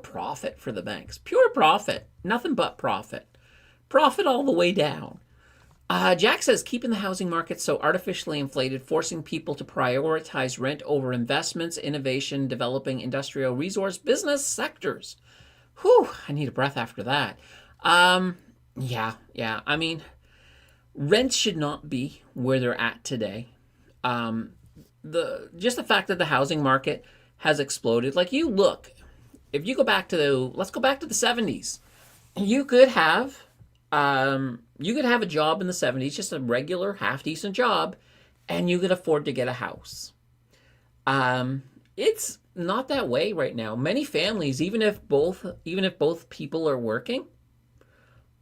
profit for the banks. Pure profit. Nothing but profit. Profit all the way down. Jack says, keeping the housing market so artificially inflated, forcing people to prioritize rent over investments, innovation, developing industrial resource business sectors. Whew, I need a breath after that. Yeah. I mean, rents should not be where they're at today. Just the fact that the housing market has exploded. Like you look, if you go back to let's go back to the 70s. You could have a job in the 70s, just a regular half decent job, and you could afford to get a house. It's not that way right now. Many families, even if both people are working,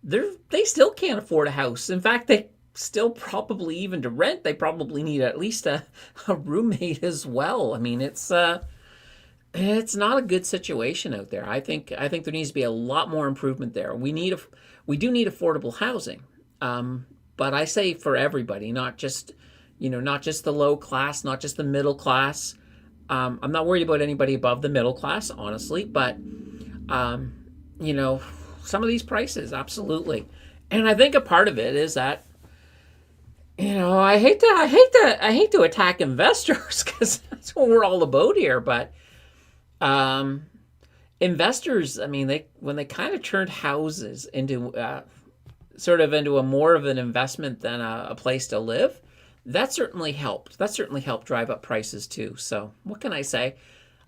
they still can't afford a house. In fact, they still probably, even to rent, they probably need at least a roommate as well. I mean, it's not a good situation out there. I think there needs to be a lot more improvement there. We do need affordable housing, but I say for everybody, not just the low class, not just the middle class. I'm not worried about anybody above the middle class, honestly, but some of these prices, absolutely. And I think a part of it is that I hate to attack investors because that's what we're all about here, but investors, I mean, when they kind of turned houses into into a more of an investment than a place to live, that certainly helped. That certainly helped drive up prices too. So what can I say?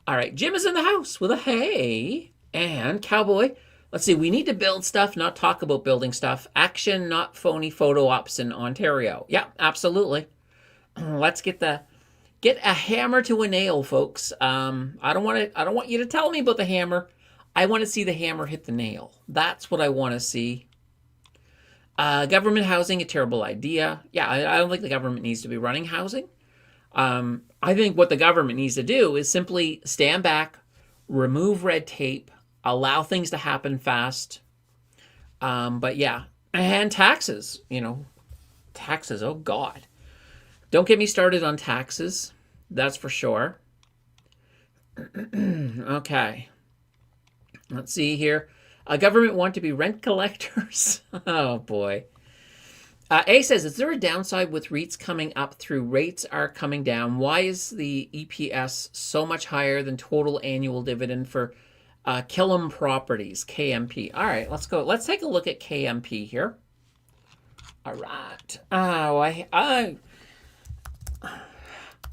All right, Jim is in the house with a hey, and Cowboy. Let's see, we need to build stuff, not talk about building stuff. Action, not phony photo ops in Ontario. Yeah, absolutely. Let's get a hammer to a nail, folks. I don't want you to tell me about the hammer. I want to see the hammer hit the nail. That's what I want to see. Government housing, a terrible idea. Yeah, I don't think the government needs to be running housing. I think what the government needs to do is simply stand back, remove red tape, allow things to happen fast. But yeah, and taxes, taxes, oh God. Don't get me started on taxes. That's for sure. Okay. Let's see here. Government want to be rent collectors. Oh boy. A says, is there a downside with REITs coming up through rates are coming down? Why is the EPS so much higher than total annual dividend for Killam Properties, KMP? All right, let's go. Let's take a look at KMP here. All right. Oh,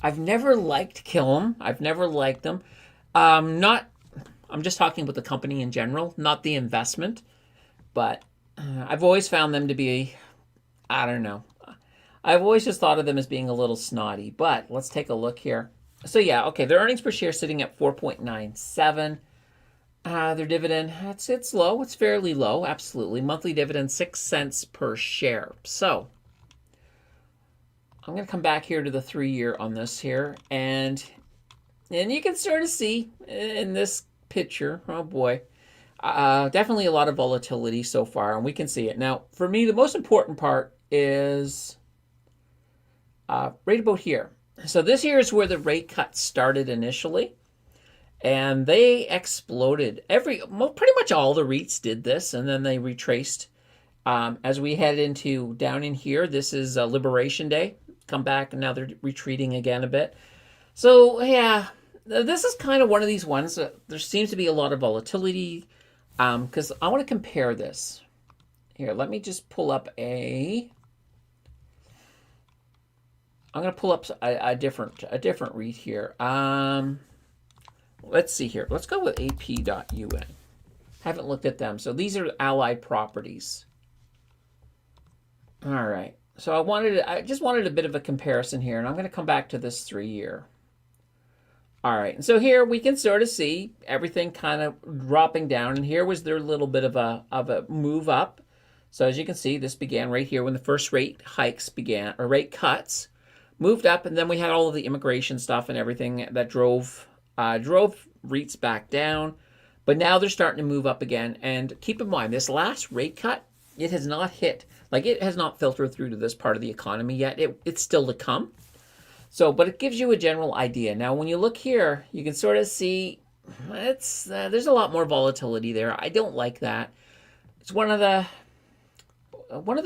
I've never liked Killam. I've never liked them. I'm just talking about the company in general, not the investment. But I've always found them to be, I don't know. I've always just thought of them as being a little snotty. But let's take a look here. So yeah, okay, their earnings per share sitting at 4.97. Their dividend, it's low. It's fairly low, absolutely. Monthly dividend, 6 cents per share. So I'm going to come back here to the 3-year on this here. And you can sort of see in this picture, oh boy, definitely a lot of volatility so far, and we can see it. Now, for me, the most important part is right about here. So this here is where the rate cut started initially, and they exploded. Pretty much all the REITs did this, and then they retraced. As we head into down in here, this is Liberation Day. Come back, and now they're retreating again a bit. So yeah, this is kind of one of these ones that there seems to be a lot of volatility. Because I want to compare this. Here, let me just pull up I'm going to pull up a different REIT here. Let's see here. Let's go with AP.UN. Haven't looked at them. So these are Allied Properties. All right. So I just wanted a bit of a comparison here, and I'm going to come back to this 3-year. All right, and so here we can sort of see everything kind of dropping down, and here was their little bit of a move up. So as you can see, this began right here when the first rate hikes began, or rate cuts, moved up, and then we had all of the immigration stuff and everything that drove REITs back down. But now they're starting to move up again. And keep in mind, this last rate cut it has not hit, like it has not filtered through to this part of the economy yet. It's still to come. So, but it gives you a general idea. Now, when you look here, you can sort of see there's a lot more volatility there. I don't like that. It's one of the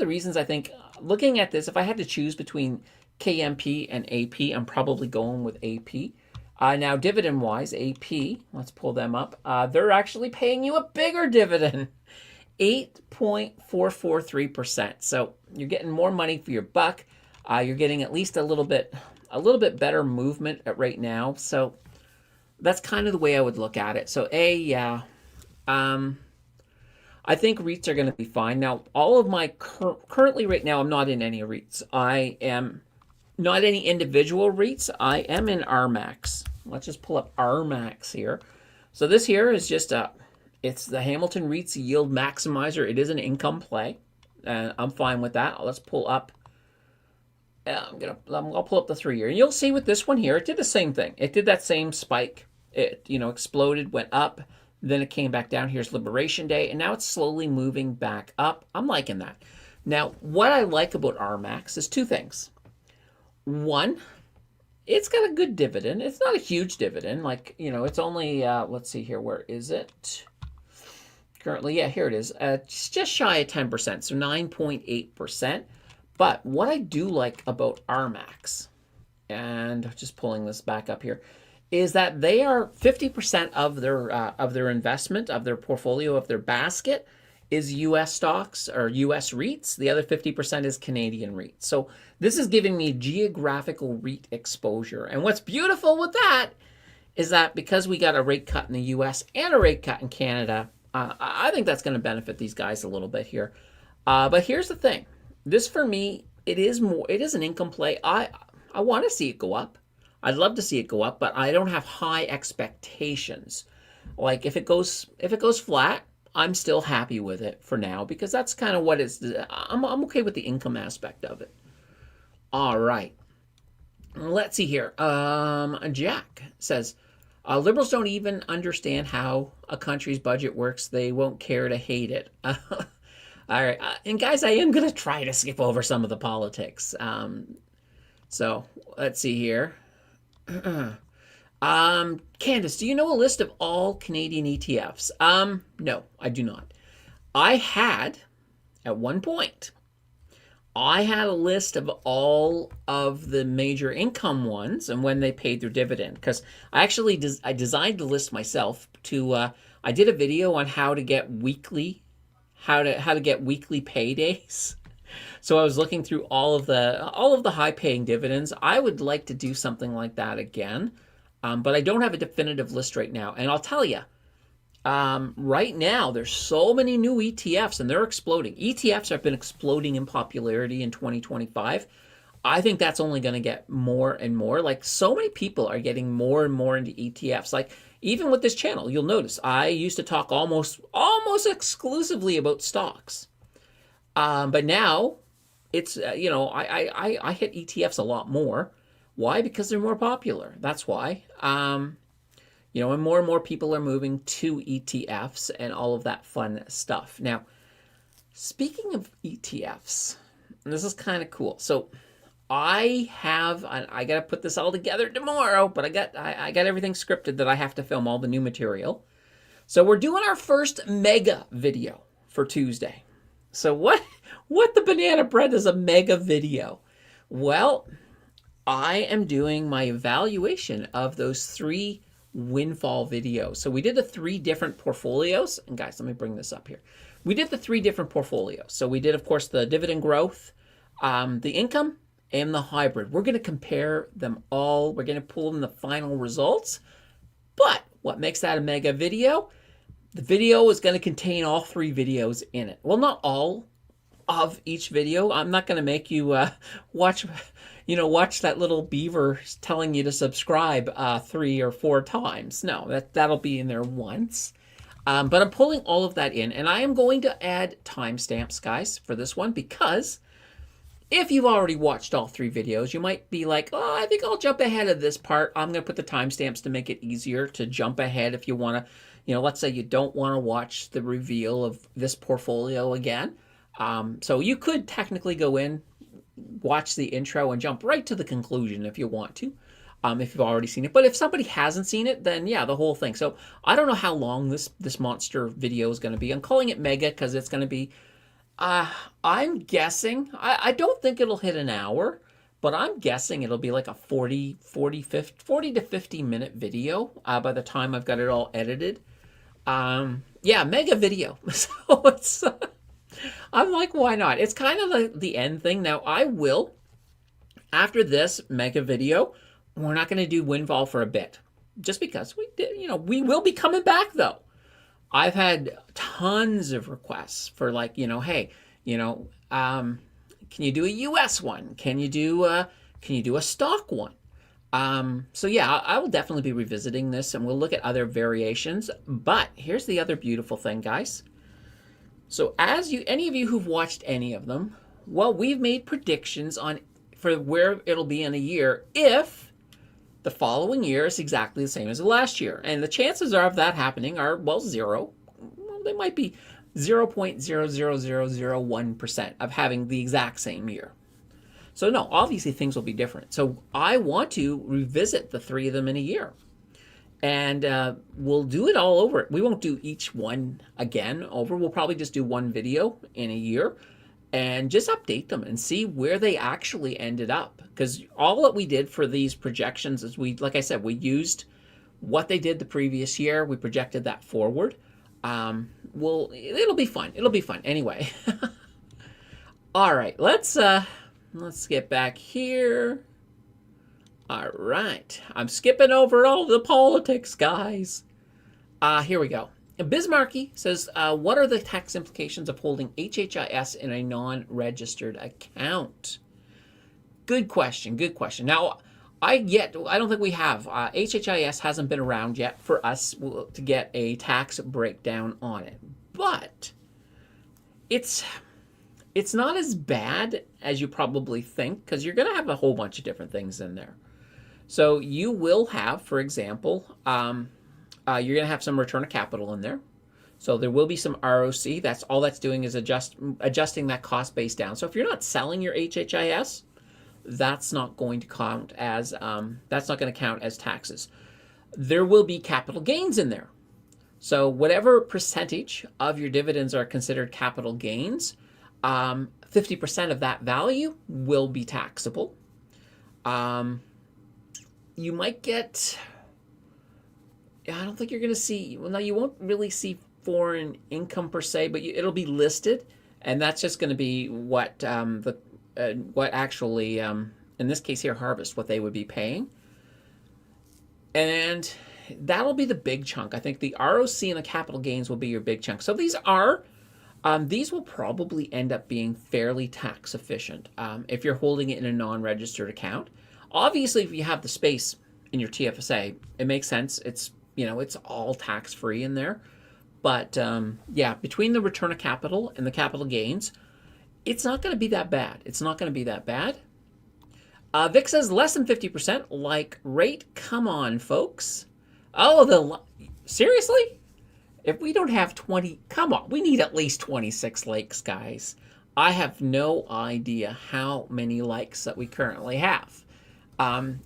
reasons I think looking at this, if I had to choose between KMP and AP, I'm probably going with AP. Now, dividend-wise, AP, let's pull them up. They're actually paying you a bigger dividend, 8.443%. So you're getting more money for your buck. You're getting at least a little bit better movement right now. So that's kind of the way I would look at it. So yeah. I think REITs are going to be fine. Now, all of my currently right now, I'm not in any REITs. I am not any individual REITs. I am in RMAX. Let's just pull up RMAX here. So this here is just it's the Hamilton REITs Yield Maximizer. It is an income play. I'm fine with that. Let's pull up. I'll pull up the 3-year. And you'll see with this one here, it did the same thing. It did that same spike. It, exploded, went up. Then it came back down. Here's Liberation Day. And now it's slowly moving back up. I'm liking that. Now, what I like about RMAX is 2 things. One, it's got a good dividend. It's not a huge dividend. Like, it's only, let's see here. Where is it? Currently, yeah, here it is. It's just shy of 10%, so 9.8%. But what I do like about RMAX, and just pulling this back up here, is that they are 50% of their investment, of their portfolio, of their basket is U.S. stocks or U.S. REITs. The other 50% is Canadian REITs. So this is giving me geographical REIT exposure. And what's beautiful with that is that because we got a rate cut in the U.S. and a rate cut in Canada, I think that's going to benefit these guys a little bit here. But here's the thing. This for me, it is an income play. I want to see it go up. I'd love to see it go up, but I don't have high expectations. Like if it goes flat, I'm still happy with it for now because that's kind of what it's. I'm okay with the income aspect of it. All right, let's see here. Jack says, liberals don't even understand how a country's budget works. They won't care to hate it. All right, and guys, I am gonna try to skip over some of the politics. So let's see here. Candace, do you know a list of all Canadian ETFs? No, I do not. I had, at one point, I had a list of all of the major income ones and when they paid their dividend. Because I actually I designed the list myself to. I did a video on how to get weekly paydays. So I was looking through all of the high-paying dividends. I would like to do something like that again, but I don't have a definitive list right now. And I'll tell you, right now there's so many new ETFs, and they're exploding. ETFs have been exploding in popularity in 2025. I think that's only going to get more and more. Like so many people are getting more and more into ETFs. Like even with this channel, you'll notice I used to talk almost exclusively about stocks. But now it's, I hit ETFs a lot more. Why? Because they're more popular. That's why. And more people are moving to ETFs and all of that fun stuff. Now, speaking of ETFs, this is kind of cool. So I got to put this all together tomorrow, but I got everything scripted that I have to film all the new material. So we're doing our first mega video for Tuesday. So what the banana bread is a mega video? Well, I am doing my evaluation of those 3 windfall videos. So we did the 3 different portfolios. And guys, let me bring this up here. We did the 3 different portfolios. So we did, of course, the dividend growth, the income, and the hybrid. We're going to compare them all. We're going to pull in the final results. But what makes that a mega video? The video is going to contain all 3 videos in it. Well, not all of each video. I'm not going to make you watch that little beaver telling you to subscribe 3 or 4 times. No, that'll be in there once. But I'm pulling all of that in, and I am going to add timestamps, guys, for this one, because if you've already watched all 3 videos, you might be like, oh, I think I'll jump ahead of this part. I'm going to put the timestamps to make it easier to jump ahead if you want to. Let's say you don't want to watch the reveal of this portfolio again. So you could technically go in, watch the intro, and jump right to the conclusion if you want to, if you've already seen it. But if somebody hasn't seen it, then yeah, the whole thing. So I don't know how long this monster video is going to be. I'm calling it mega because it's going to be. I'm guessing. I don't think it'll hit an hour, but I'm guessing it'll be like a 40 to 50 minute video by the time I've got it all edited. Yeah, mega video. So it's. I'm like, why not? It's kind of like the end thing. Now, I will, after this mega video, we're not going to do Windfall for a bit. Just because we did, we will be coming back though. I've had tons of requests for like, hey, can you do a US one? Can you do a stock one? So yeah, I will definitely be revisiting this and we'll look at other variations. But here's the other beautiful thing, guys. So any of you who've watched any of them, well, we've made predictions for where it'll be in a year if the following year is exactly the same as the last year. And the chances of that happening are, well, zero. Well, they might be 0.00001% of having the exact same year. So no, obviously things will be different. So I want to revisit the three of them in a year. And we'll do it all over. We won't do each one again over. We'll probably just do one video in a year and just update them and see where they actually ended up. Because all that we did for these projections is like I said, we used what they did the previous year. We projected that forward. Well, it'll be fun. It'll be fun. Anyway. All right, let's get back here. All right. I'm skipping over all the politics, guys. Here we go. Bismarcky says, what are the tax implications of holding HHIS in a non-registered account? Good question. Good question. Now, I don't think we have. HHIS hasn't been around yet for us to get a tax breakdown on it. But it's not as bad as you probably think because you're going to have a whole bunch of different things in there. So you will have, for example, you're going to have some return of capital in there. So there will be some ROC. That's all that's doing is adjusting that cost base down. So if you're not selling your HHIS, that's not going to count as taxes. There will be capital gains in there. So whatever percentage of your dividends are considered capital gains, 50% of that value will be taxable. You might get, I don't think you're going to see, well, no, you won't really see foreign income per se, but it'll be listed, and that's just going to be what actually, in this case here, Harvest, what they would be paying. And that'll be the big chunk. I think the ROC and the capital gains will be your big chunk. So these will probably end up being fairly tax efficient if you're holding it in a non-registered account. Obviously, if you have the space in your TFSA, it makes sense. It's all tax-free in there. But yeah, between the return of capital and the capital gains, it's not going to be that bad. It's not going to be that bad. Vic says less than 50% like rate. Come on, folks. Oh, seriously? If we don't have 20, come on. We need at least 26 likes, guys. I have no idea how many likes that we currently have.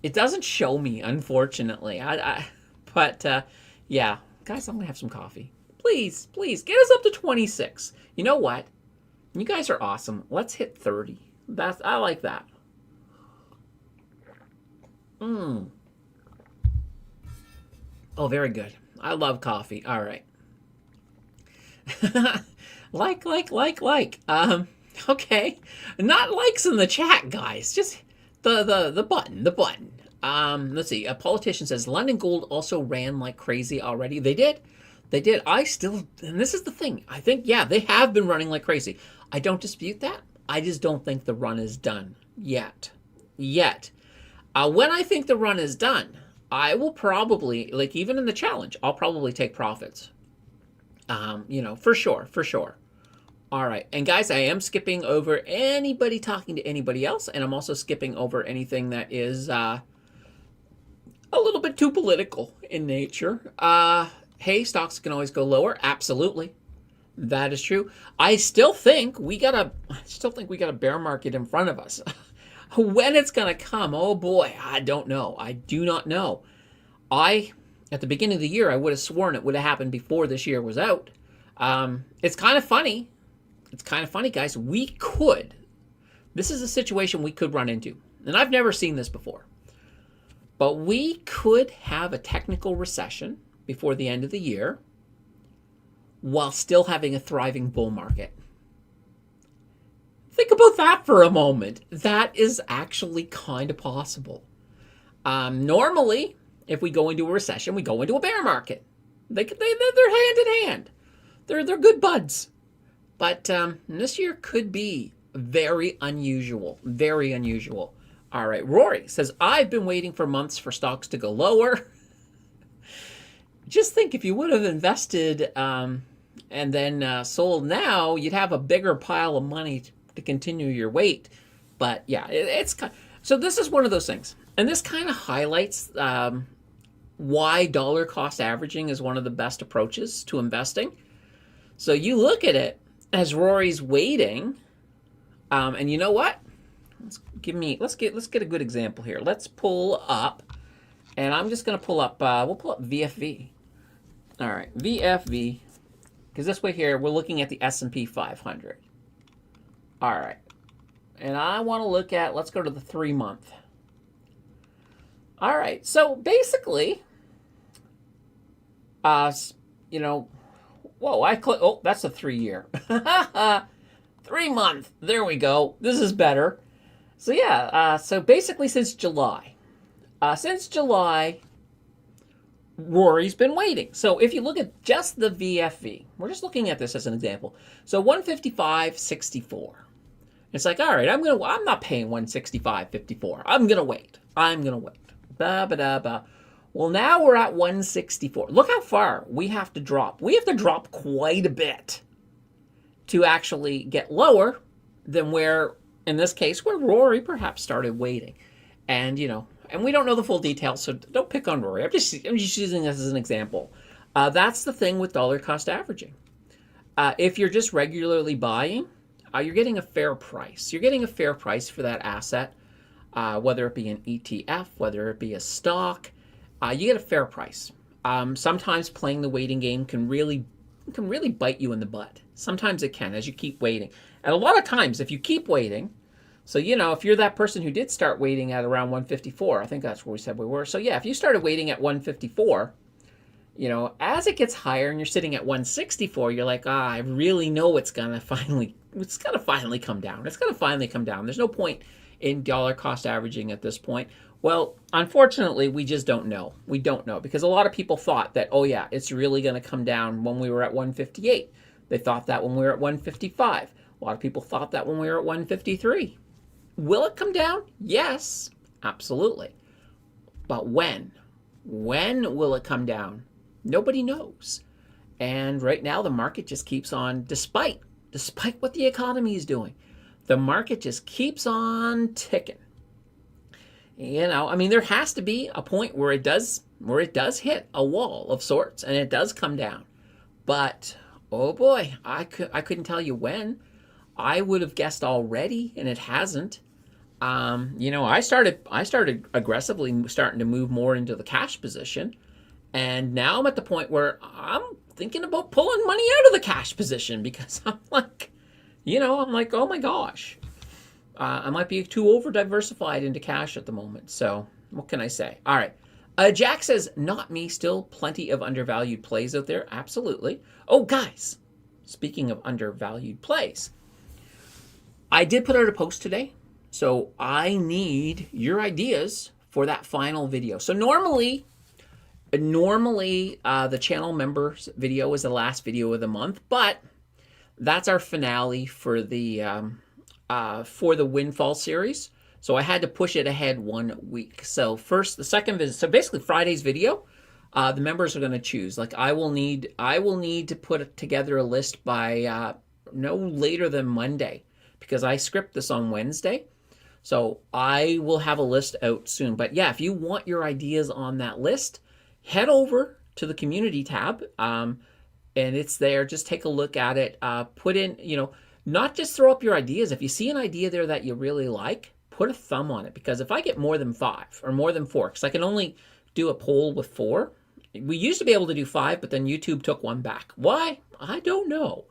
It doesn't show me, unfortunately. But yeah, guys, I'm gonna have some coffee. Please, get us up to 26. You know what? You guys are awesome. Let's hit 30. I like that. Oh, very good. I love coffee. All right. like. Okay. Not likes in the chat, guys. Just the button. Let's see. A politician says London Gold also ran like crazy already. They did. And this is the thing. I think, yeah, they have been running like crazy. I don't dispute that. I just don't think the run is done yet. When I think the run is done, I will probably, like even in the challenge, I'll probably take profits. For sure. All right. And guys, I am skipping over anybody talking to anybody else. And I'm also skipping over anything that is a little bit too political in nature. Hey, stocks can always go lower. Absolutely. That is true. I still think we got a bear market in front of us. When it's gonna come, oh boy, I don't know. I do not know. At the beginning of the year, I would have sworn it would have happened before this year was out. It's kind of funny. It's kind of funny, guys. This is a situation we could run into. And I've never seen this before. But we could have a technical recession before the end of the year while still having a thriving bull market. Think about that for a moment. That is actually kind of possible. Normally, if we go into a recession, we go into a bear market. They're hand in hand. They're good buds. But this year could be very unusual. Very unusual. All right, Rory says, I've been waiting for months for stocks to go lower. Just think if you would have invested and then sold now, you'd have a bigger pile of money to continue your wait. But yeah, so this is one of those things. And this kind of highlights why dollar cost averaging is one of the best approaches to investing. So you look at it as Rory's waiting, and you know what? Let's get a good example here. Let's pull up, and I'm just going to pull up. We'll pull up VFV. All right, VFV, because this way here we're looking at the S&P 500. All right, and I want to look at. Let's go to the 3-month. All right, so basically, whoa, oh, that's a 3-year. 3-month. There we go. This is better. So yeah, so basically since July, Rory's been waiting. So if you look at just the VFV, we're just looking at this as an example. So 155.64. It's like, all right, I'm not paying 165.54. I'm gonna wait. Well, now we're at 164. Look how far we have to drop. We have to drop quite a bit to actually get lower than where, in this case, where Rory perhaps started waiting. And, and we don't know the full details, so don't pick on Rory. I'm just using this as an example. That's the thing with dollar cost averaging. If you're just regularly buying, you're getting a fair price. You're getting a fair price for that asset, whether it be an ETF, whether it be a stock. You get a fair price. Sometimes playing the waiting game can really bite you in the butt. Sometimes it can as you keep waiting. And a lot of times, if you keep waiting, so, if you're that person who did start waiting at around 154, I think that's where we said we were. So, yeah, if you started waiting at 154, as it gets higher and you're sitting at 164, you're like, I really know it's going to finally come down. It's going to finally come down. There's no point in dollar cost averaging at this point. Well, unfortunately, we just don't know. We don't know because a lot of people thought that, oh yeah, it's really going to come down when we were at 158. They thought that when we were at 155. A lot of people thought that when we were at 153. Will it come down? Yes, absolutely. But when? When will it come down? Nobody knows. And right now, the market just keeps on, despite what the economy is doing, the market just keeps on ticking. There has to be a point where it does hit a wall of sorts and it does come down. But oh boy, I couldn't tell you when. I would have guessed already, and it hasn't. I started aggressively starting to move more into the cash position, and now I'm at the point where I'm thinking about pulling money out of the cash position because I'm like, oh my gosh. I might be too over-diversified into cash at the moment. So what can I say? All right. Jack says, not me, still plenty of undervalued plays out there. Absolutely. Oh, guys, speaking of undervalued plays, I did put out a post today. So I need your ideas for that final video. So normally the channel members video is the last video of the month, but that's our finale for the Windfall series. So I had to push it ahead 1 week. So first, the second visit. So basically Friday's video, the members are going to choose. Like I will need to put together a list by no later than Monday because I script this on Wednesday. So I will have a list out soon. But yeah, if you want your ideas on that list, head over to the community tab. and it's there. Just take a look at it. Put in, not just throw up your ideas. If you see an idea there that you really like, put a thumb on it. Because if I get more than 5 or more than 4, because I can only do a poll with 4. We used to be able to do 5, but then YouTube took one back. Why? I don't know.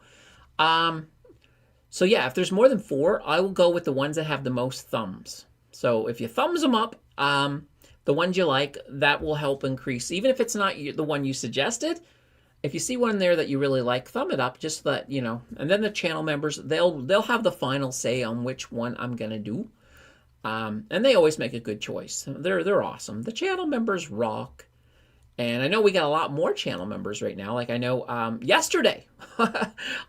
So yeah, if there's more than 4, I will go with the ones that have the most thumbs. So if you thumbs them up, the ones you like, that will help increase. Even if it's not the one you suggested, if you see one there that you really like, thumb it up. Just that and then the channel members, they'll have the final say on which one I'm gonna do. And they always make a good choice. They're awesome. The channel members rock. And I know we got a lot more channel members right now. Like I know yesterday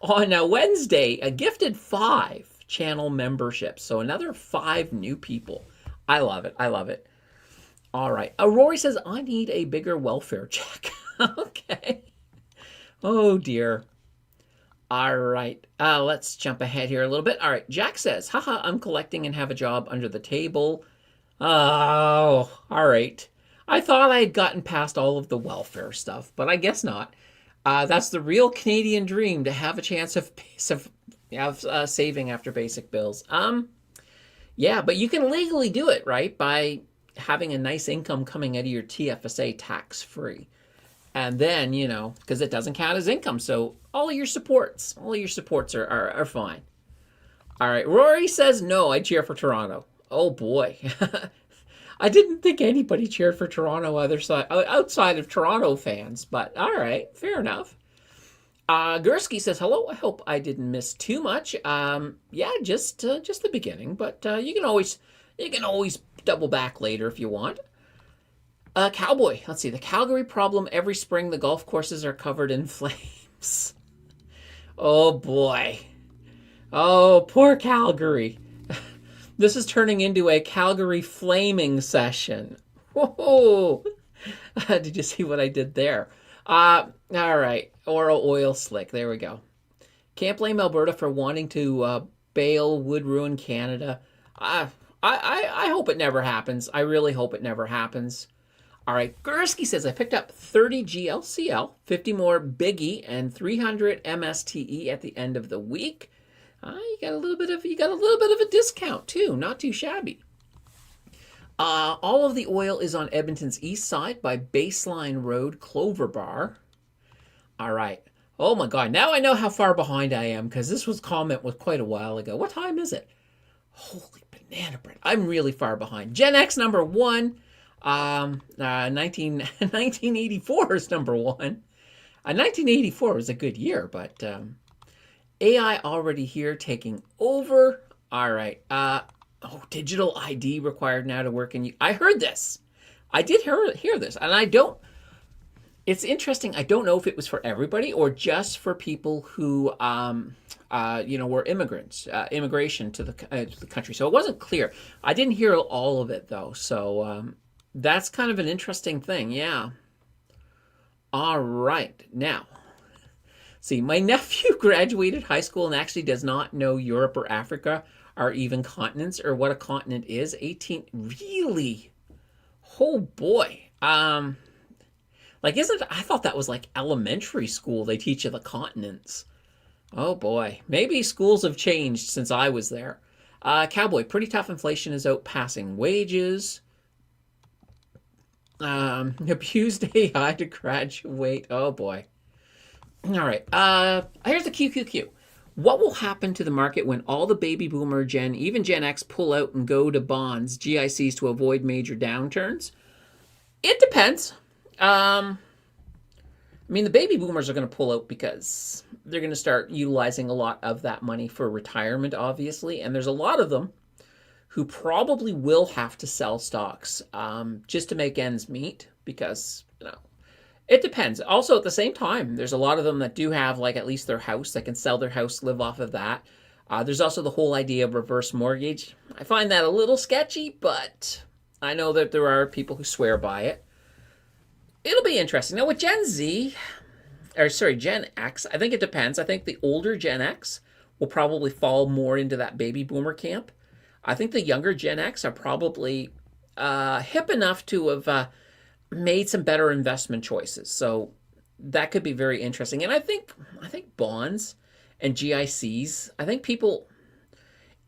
on Wednesday, I gifted 5 channel memberships. So another 5 new people. I love it. I love it. All right. Rory says, I need a bigger welfare check. Okay. Oh, dear. All right. Let's jump ahead here a little bit. All right. Jack says, haha, I'm collecting and have a job under the table. Oh, all right. I thought I had gotten past all of the welfare stuff, but I guess not. That's the real Canadian dream, to have a chance of saving after basic bills. Yeah, but you can legally do it, right? By having a nice income coming out of your TFSA tax-free. And then, because it doesn't count as income. So all of your supports are fine. All right. Rory says, no, I cheer for Toronto. Oh, boy. I didn't think anybody cheered for Toronto outside of Toronto fans, but all right, fair enough. Gursky says, hello, I hope I didn't miss too much. Yeah, just the beginning, but you can always double back later if you want. Cowboy, let's see, the Calgary problem, every spring the golf courses are covered in flames. Oh boy. Oh, poor Calgary. This is turning into a Calgary flaming session. Whoa! Did you see what I did there? All right. Oral oil slick. There we go. Can't blame Alberta for wanting to bail would ruin Canada. I hope it never happens. I really hope it never happens. All right. Gursky says, I picked up 30 GLCL, 50 more Biggie, and 300 MSTE at the end of the week. You got a little bit of a discount too, not too shabby. All of the oil is on Edmonton's east side by Baseline Road, Clover Bar. All right. Oh my God! Now I know how far behind I am, because this comment was quite a while ago. What time is it? Holy banana bread! I'm really far behind. Gen X number 1. 1984 is number 1. 1984 was a good year, but. AI already here, taking over. All right. Digital ID required now to work in. I heard this. I did hear this, and it's interesting. I don't know if it was for everybody or just for people who, were immigrants, immigration to the country. So it wasn't clear. I didn't hear all of it though. So that's kind of an interesting thing. Yeah. All right. Now. See, my nephew graduated high school and actually does not know Europe or Africa are even continents or what a continent is. 18, really? Oh boy. I thought that was like elementary school. They teach you the continents. Oh boy. Maybe schools have changed since I was there. Cowboy, pretty tough inflation is outpassing wages. Abused AI to graduate. Oh boy. All right. Here's the QQQ. What will happen to the market when all the baby boomer even Gen X pull out and go to bonds, GICs, to avoid major downturns? It depends. The baby boomers are going to pull out because they're going to start utilizing a lot of that money for retirement, obviously. And there's a lot of them who probably will have to sell stocks just to make ends meet because, it depends. Also, at the same time, there's a lot of them that do have at least their house. They can sell their house, live off of that. There's also the whole idea of reverse mortgage. I find that a little sketchy, but I know that there are people who swear by it. It'll be interesting. Now, with Gen X, I think it depends. I think the older Gen X will probably fall more into that baby boomer camp. I think the younger Gen X are probably hip enough to have made some better investment choices. So that could be very interesting. And I think bonds and GICs, I think people,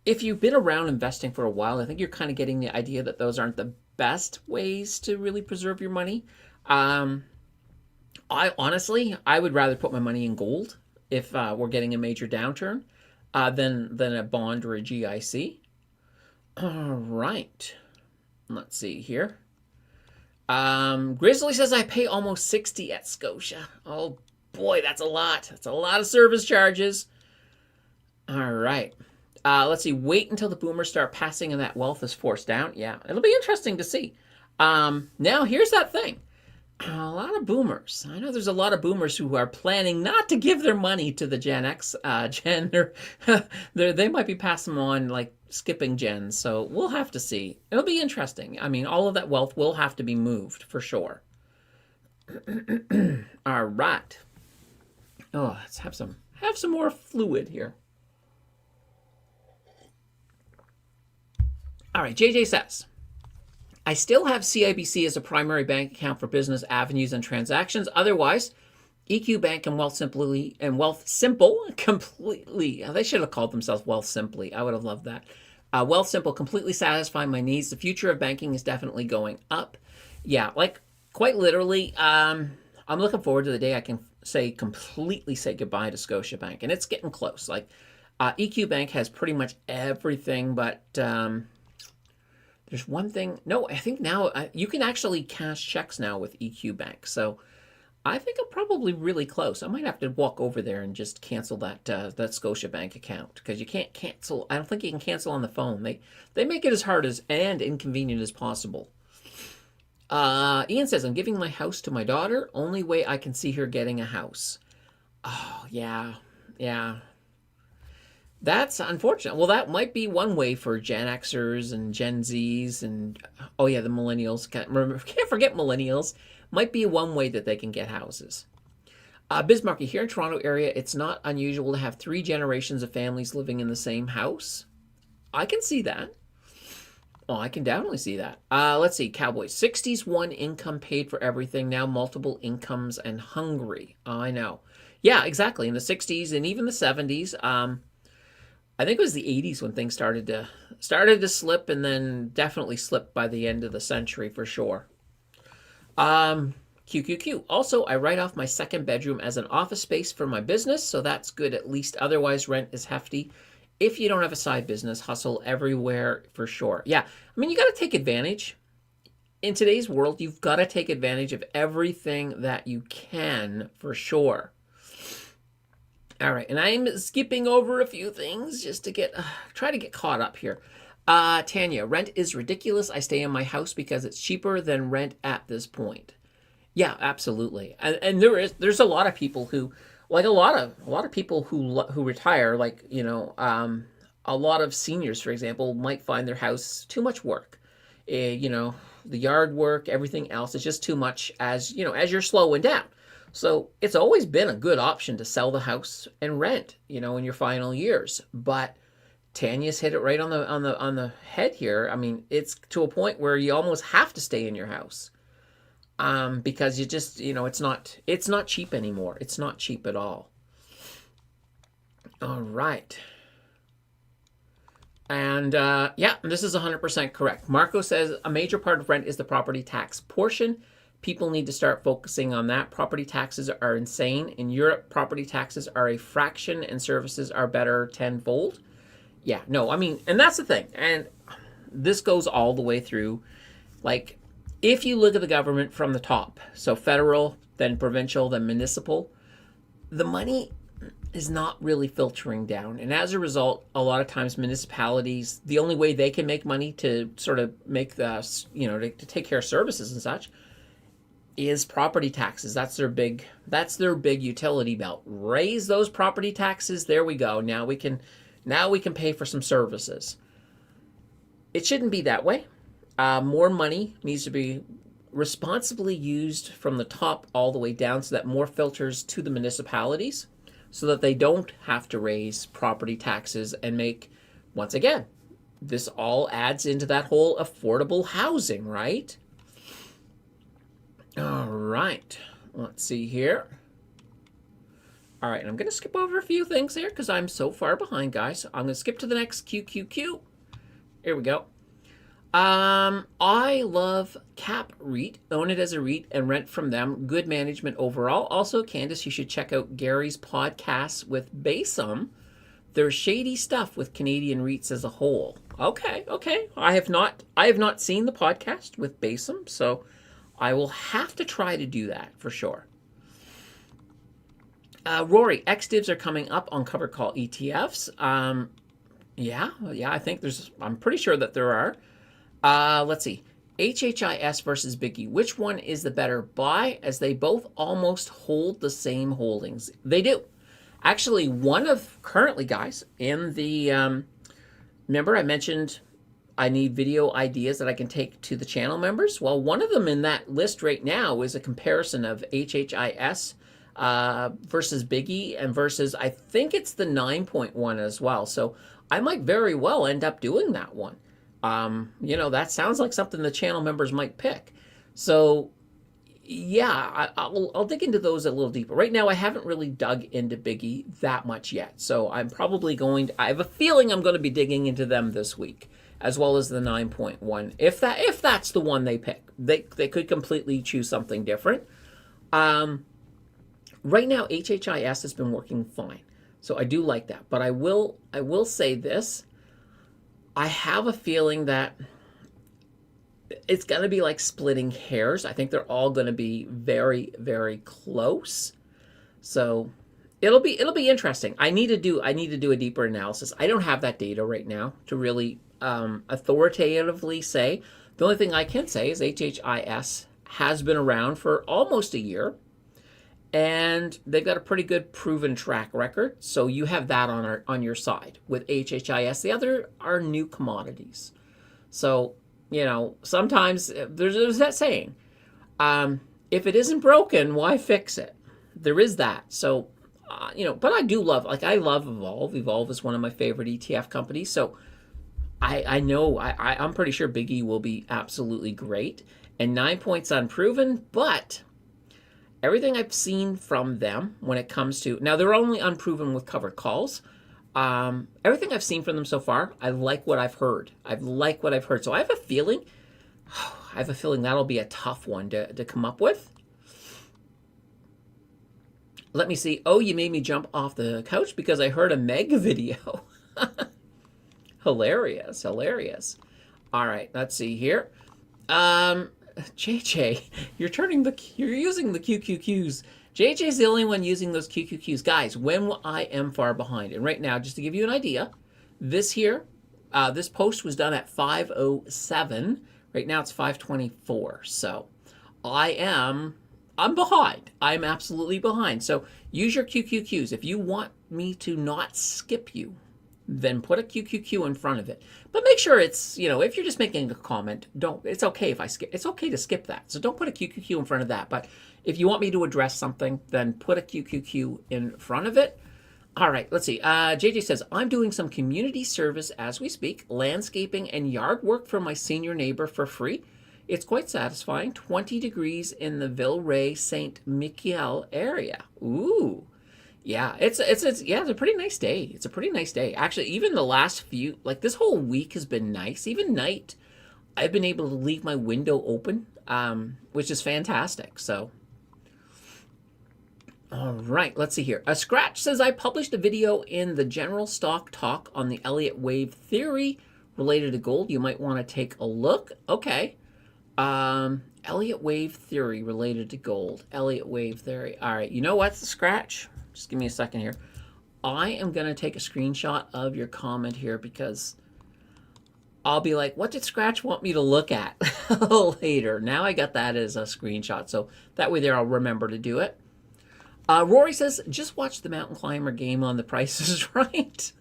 if you've been around investing for a while, I think you're kind of getting the idea that those aren't the best ways to really preserve your money. Um, I honestly, I would rather put my money in gold if we're getting a major downturn than a bond or a GIC. All right, let's see here. Grizzly says I pay almost 60 at Scotia. Oh boy, that's a lot. That's a lot of service charges. All right. Let's see. Wait until the boomers start passing and that wealth is forced down. Yeah, it'll be interesting to see. Now, here's that thing. A lot of boomers. I know there's a lot of boomers who are planning not to give their money to the Gen X gen. They might be passing them on like skipping gens. So we'll have to see. It'll be interesting. I mean, all of that wealth will have to be moved for sure. All right. Oh, let's have some more fluid here. All right, JJ says, I still have CIBC as a primary bank account for business avenues and transactions. Otherwise, EQ Bank and Wealth Simple completely, they should have called themselves Wealth Simply. I would have loved that. Wealth Simple completely satisfy my needs. The future of banking is definitely going up. Yeah, like quite literally, I'm looking forward to the day I can completely say goodbye to Scotiabank. And it's getting close. Like EQ Bank has pretty much everything, but there's one thing. No, I think now you can actually cash checks now with EQ Bank. So I think I'm probably really close. I might have to walk over there and just cancel that Scotiabank account because you can't cancel. I don't think you can cancel on the phone. They make it as hard as and inconvenient as possible. Ian says, I'm giving my house to my daughter. Only way I can see her getting a house. Oh, yeah. That's unfortunate. Well, that might be one way for Gen Xers and Gen Zs and, oh yeah, the millennials. Can't forget millennials. Might be one way that they can get houses. Bismarcky, here in Toronto area, it's not unusual to have 3 generations of families living in the same house. I can see that. Oh, I can definitely see that. Let's see, Cowboys. 60s, one income paid for everything. Now multiple incomes and hungry. I know. Yeah, exactly. In the 60s and even the 70s, I think it was the 80s when things started to slip, and then definitely slipped by the end of the century for sure. QQQ. Also, I write off my second bedroom as an office space for my business, so that's good at least. Otherwise, rent is hefty. If you don't have a side business, hustle everywhere for sure. Yeah, I mean, you got to take advantage. In today's world, you've got to take advantage of everything that you can for sure. All right, and I'm skipping over a few things just to try to get caught up here. Tanya, rent is ridiculous. I stay in my house because it's cheaper than rent at this point. Yeah, absolutely. And there's a lot of people who, like a lot of people who retire, like, you know, a lot of seniors, for example, might find their house too much work. You know, the yard work, everything else is just too much as you're slowing down. So it's always been a good option to sell the house and rent, in your final years. But Tanya's hit it right on the head here. I mean, it's to a point where you almost have to stay in your house, because you just, it's not cheap anymore. It's not cheap at all. All right. And yeah, this is 100% correct. Marco says a major part of rent is the property tax portion. People need to start focusing on that. Property taxes are insane. In Europe, property taxes are a fraction and services are better tenfold. Yeah, no, I mean, and that's the thing. And this goes all the way through. Like, if you look at the government from the top, so federal, then provincial, then municipal, the money is not really filtering down. And as a result, a lot of times municipalities, the only way they can make money to sort of make the, to take care of services and such, is property taxes. That's their big utility belt. Raise those property taxes. There we go. Now we can pay for some services. It shouldn't be that way. More money needs to be responsibly used from the top all the way down, so that more filters to the municipalities, so that they don't have to raise property taxes and make, once again, this all adds into that whole affordable housing, right? All right, let's see here. All right, and I'm going to skip over a few things here because I'm so far behind, guys. I'm going to skip to the next QQQ. Here we go. I love Cap REIT, own it as a REIT and rent from them. Good management overall. Also, Candace, you should check out Gary's podcast with Basim. There's shady stuff with Canadian REITs as a whole. Okay. I have not seen the podcast with Basim, so I will have to try to do that for sure. Rory, XDivs are coming up on covered call ETFs. Yeah, I think I'm pretty sure that there are. Let's see. HHIS versus Biggie. Which one is the better buy, as they both almost hold the same holdings? They do. Actually, one of currently, guys, in the, remember I mentioned I need video ideas that I can take to the channel members? Well, one of them in that list right now is a comparison of HHIS versus Biggie and versus, I think it's the 9.1 as well. So I might very well end up doing that one. That sounds like something the channel members might pick. So yeah, I'll dig into those a little deeper. Right now, I haven't really dug into Biggie that much yet. So I'm probably I have a feeling I'm going to be digging into them this week, as well as the 9.1. If that's the one they pick, they could completely choose something different. Right now, HHIS has been working fine. So I do like that. But I will say this. I have a feeling that it's going to be like splitting hairs. I think they're all going to be very, very close. So it'll be interesting. I need to do a deeper analysis. I don't have that data right now to really authoritatively say. The only thing I can say is HHIS has been around for almost a year, and they've got a pretty good proven track record. So you have that on your side with HHIS. The other are new commodities. So, sometimes there's that saying, if it isn't broken, why fix it? There is that. So, but I do love, I love Evolve. Evolve is one of my favorite ETF companies. So I know, I'm pretty sure Biggie will be absolutely great. And 9 points unproven, but everything I've seen from them when it comes to, now they're only unproven with covered calls. Everything I've seen from them so far, I like what I've heard. So I have a feeling that'll be a tough one to come up with. Let me see. Oh, you made me jump off the couch because I heard a Meg video. Hilarious. All right, let's see here. JJ, you're using the QQQs. JJ's the only one using those QQQs. Guys, when I am far behind, and right now, just to give you an idea, this post was done at 5:07. Right now it's 5:24. So I'm behind. I'm absolutely behind. So use your QQQs. If you want me to not skip you, then put a QQQ in front of it. But make sure it's, if you're just making a comment, it's okay if I skip. It's okay to skip that. So don't put a QQQ in front of that. But if you want me to address something, then put a QQQ in front of it. All right, let's see. JJ says, I'm doing some community service as we speak, landscaping and yard work for my senior neighbor for free. It's quite satisfying. 20 degrees in the Villeray Saint Michel area. Ooh. Yeah, it's a pretty nice day. It's a pretty nice day. Actually, even the last few, this whole week has been nice. Even night, I've been able to leave my window open, which is fantastic. So, all right, let's see here. A Scratch says, I published a video in the General Stock Talk on the Elliott Wave Theory related to gold. You might want to take a look. Okay. Elliott Wave Theory related to gold. Elliott Wave Theory. All right, you know what, Scratch? Just give me a second here. I am going to take a screenshot of your comment here because I'll be like, what did Scratch want me to look at later? Now I got that as a screenshot. So that way there I'll remember to do it. Rory says, just watch the Mountain Climber game on The Price is Right.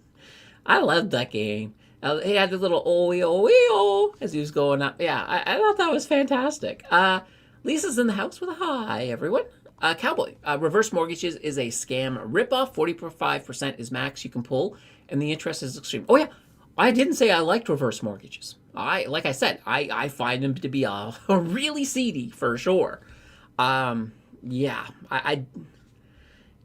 I loved that game. He had the little oh as he was going up. Yeah, I thought that was fantastic. Lisa's in the house with a hi, everyone. Cowboy, reverse mortgages is a scam ripoff. 45% is max you can pull, and the interest is extreme. Oh yeah, I didn't say I liked reverse mortgages. Like I said, I find them to be a really seedy for sure. Yeah,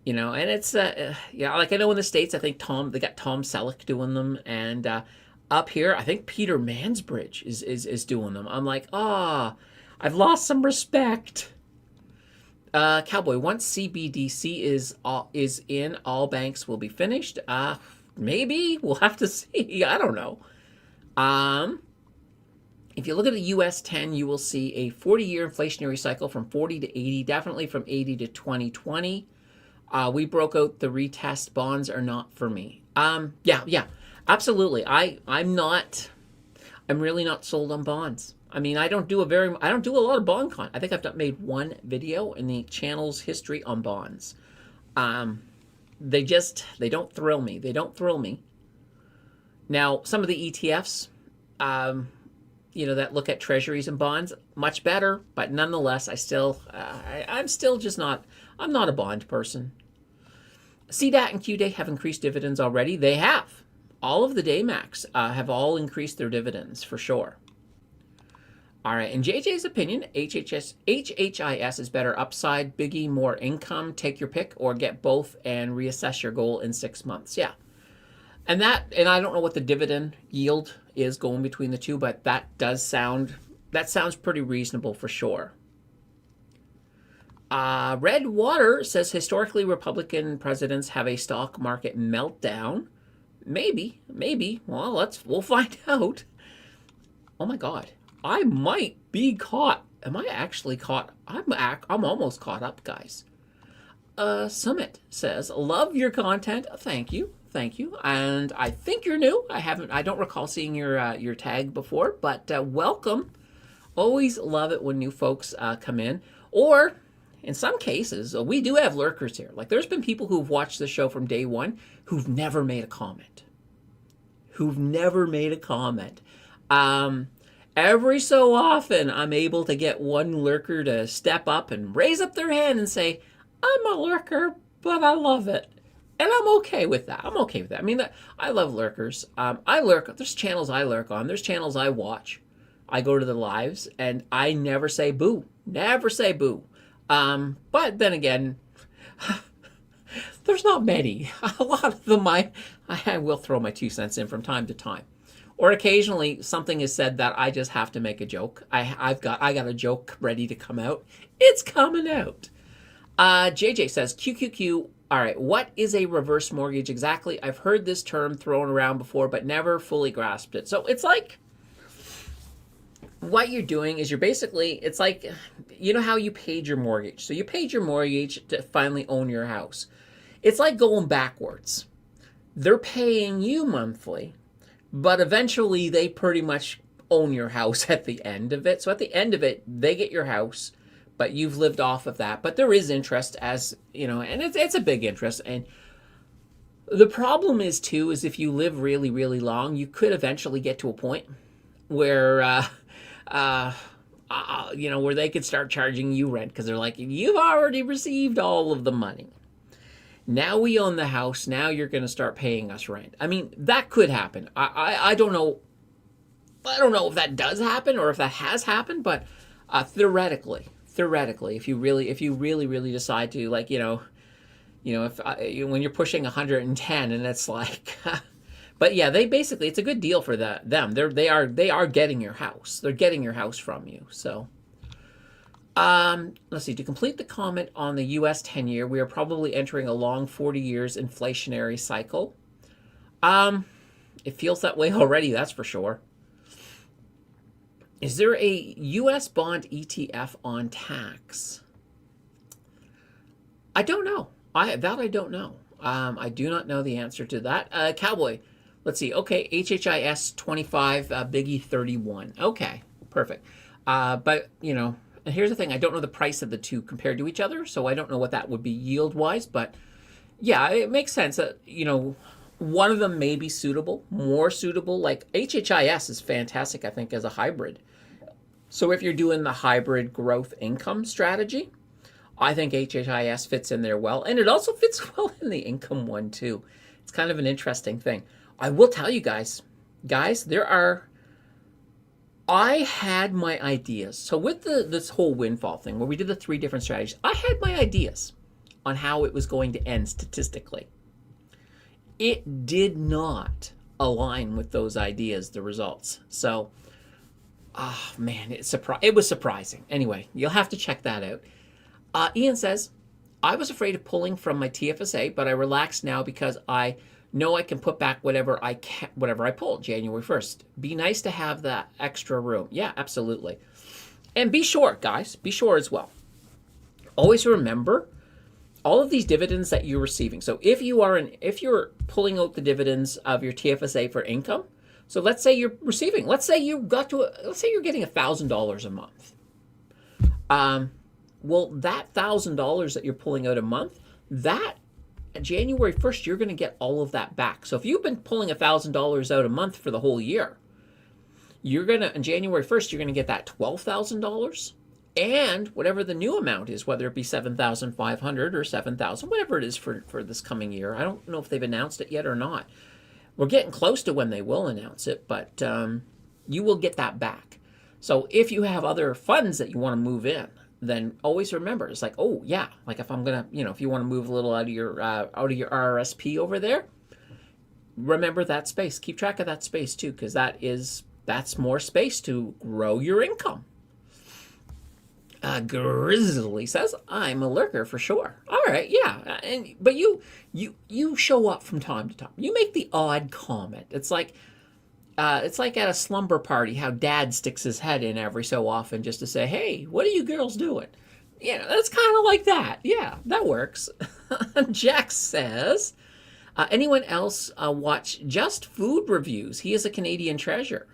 And it's yeah, like I know in the States, I think they got Tom Selleck doing them, and up here, I think Peter Mansbridge is doing them. I'm like, I've lost some respect. Cowboy, once CBDC is in, all banks will be finished. Maybe we'll have to see. I don't know. If you look at the US 10, you will see a 40-year inflationary cycle from 40 to 80, definitely from 80 to 2020. We broke out the retest. Bonds are not for me. Yeah, absolutely. I'm really not sold on bonds. I mean, I don't do a lot of bond content. I think I've made one video in the channel's history on bonds. They don't thrill me. They don't thrill me. Now, some of the ETFs, that look at treasuries and bonds, much better, but nonetheless, I'm not a bond person. CDAT and QDAY have increased dividends already. They have. All of the Daymax have all increased their dividends for sure. All right, in JJ's opinion, HHIS is better upside, biggie, more income, take your pick, or get both and reassess your goal in 6 months. Yeah. And I don't know what the dividend yield is going between the two, but that sounds pretty reasonable for sure. Red Water says historically Republican presidents have a stock market meltdown. Maybe. Well, we'll find out. Oh my God, I might be caught. Am I actually caught? I'm almost caught up, guys. Summit says, love your content. Thank you. And I think you're new. I don't recall seeing your tag before, but welcome. Always love it when new folks come in. Or in some cases, we do have lurkers here. Like there's been people who've watched the show from day one who've never made a comment. Every so often, I'm able to get one lurker to step up and raise up their hand and say, I'm a lurker, but I love it. And I'm okay with that. I mean, I love lurkers. I lurk. There's channels I lurk on. There's channels I watch. I go to the lives, and I never say boo. But then again, there's not many. A lot of them I will throw my 2 cents in from time to time. Or occasionally something is said that I just have to make a joke. I got a joke ready to come out. It's coming out. JJ says, QQQ, all right, what is a reverse mortgage exactly? I've heard this term thrown around before, but never fully grasped it. So it's like, what you're doing is it's like, you know how you paid your mortgage. So you paid your mortgage to finally own your house. It's like going backwards. They're paying you monthly, but eventually they pretty much own your house at the end of it. So at the end of it, they get your house, but you've lived off of that. But there is interest, as you know, and it's a big interest. And the problem is if you live really, really long, you could eventually get to a point where, where they could start charging you rent because they're like, you've already received all of the money. Now we own the house. Now you're going to start paying us rent. I mean, that could happen. I don't know. I don't know if that does happen or if that has happened, but theoretically, if you really decide to, like, if when you're pushing 110 and it's like, but yeah, it's a good deal for them. They are getting your house. They're getting your house from you. So, let's see. To complete the comment on the U.S. 10-year, we are probably entering a long 40 years inflationary cycle. It feels that way already. That's for sure. Is there a U.S. bond ETF on tax? I don't know. I don't know. I do not know the answer to that. Cowboy, let's see. Okay, HHIS 25, Biggie 31. Okay, perfect. But, and here's the thing. I don't know the price of the two compared to each other, so I don't know what that would be yield-wise. But, yeah, it makes sense that, one of them may be more suitable. Like HHIS is fantastic, I think, as a hybrid. So if you're doing the hybrid growth income strategy, I think HHIS fits in there well. And it also fits well in the income one, too. It's kind of an interesting thing. I will tell you guys, I had my ideas. So with this whole windfall thing, where we did the 3 different strategies, I had my ideas. on how it was going to end statistically. It did not align with those ideas, the results. So, oh man, it was surprising. Anyway, you'll have to check that out. Ian says, I was afraid of pulling from my TFSA, but I relaxed now because I know I can put back whatever I pull January 1st. Be nice to have that extra room. Yeah, absolutely. And be sure, guys, be sure as well. Always remember all of these dividends that you're receiving. So if you're pulling out the dividends of your TFSA for income, so let's say you're receiving, let's say you're getting $1,000 a month. Well, that $1,000 that you're pulling out a month, that January 1st, you're going to get all of that back. So if you've been pulling $1,000 out a month for the whole year, on January 1st, you're going to get that $12,000 and whatever the new amount is, whether it be $7,500 or $7,000, whatever it is for this coming year. I don't know if they've announced it yet or not. We're getting close to when they will announce it, but you will get that back. So if you have other funds that you want to move in, then always remember, it's like, oh yeah, like if I'm gonna, if you want to move a little out of your RRSP over there, remember that space. Keep track of that space too, because that's more space to grow your income. Grizzly says, I'm a lurker for sure. All right, yeah, but you show up from time to time. You make the odd comment. It's like at a slumber party, how Dad sticks his head in every so often just to say, "Hey, what are you girls doing?" That's kind of like that. Yeah, that works. Jack says, anyone else watch Just Food Reviews? He is a Canadian treasure.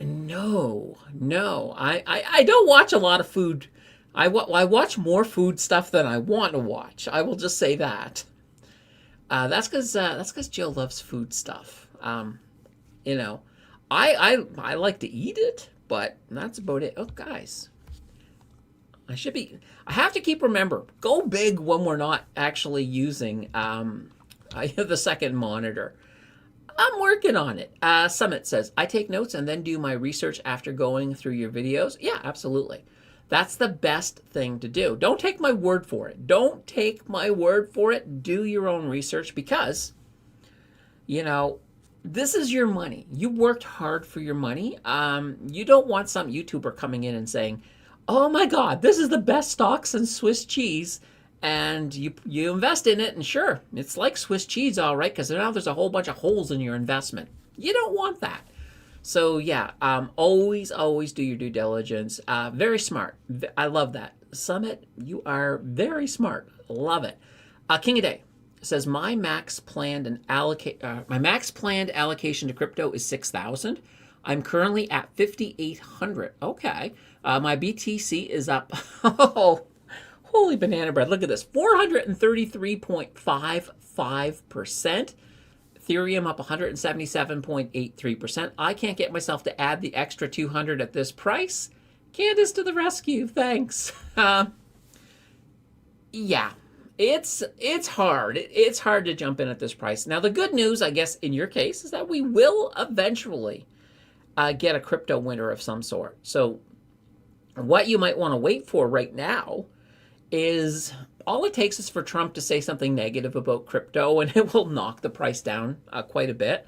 No. I don't watch a lot of food. I watch more food stuff than I want to watch. I will just say that. That's because Jill loves food stuff. I like to eat it, but that's about it. Oh, guys, I have to keep remember, go big when we're not actually using the second monitor. I'm working on it. Summit says, I take notes and then do my research after going through your videos. Yeah, absolutely. That's the best thing to do. Don't take my word for it. Don't take my word for it. Do your own research because, this is your money. You worked hard for your money. You don't want some YouTuber coming in and saying, oh my God, this is the best stocks in Swiss cheese. And you invest in it, and sure, it's like Swiss cheese, all right, because now there's a whole bunch of holes in your investment. You don't want that. So yeah, always do your due diligence. Very smart. I love that. Summit, you are very smart. Love it. King of Day says my max planned allocation to crypto is 6,000. I'm currently at 5,800. Okay, my BTC is up. Oh. Holy banana bread. Look at this. 433.55%. Ethereum up 177.83%. I can't get myself to add the extra 200 at this price. Candace to the rescue. Thanks. Yeah, it's hard. It's hard to jump in at this price. Now, the good news, I guess, in your case, is that we will eventually get a crypto winner of some sort. So what you might want to wait for right now is all it takes is for Trump to say something negative about crypto and it will knock the price down quite a bit.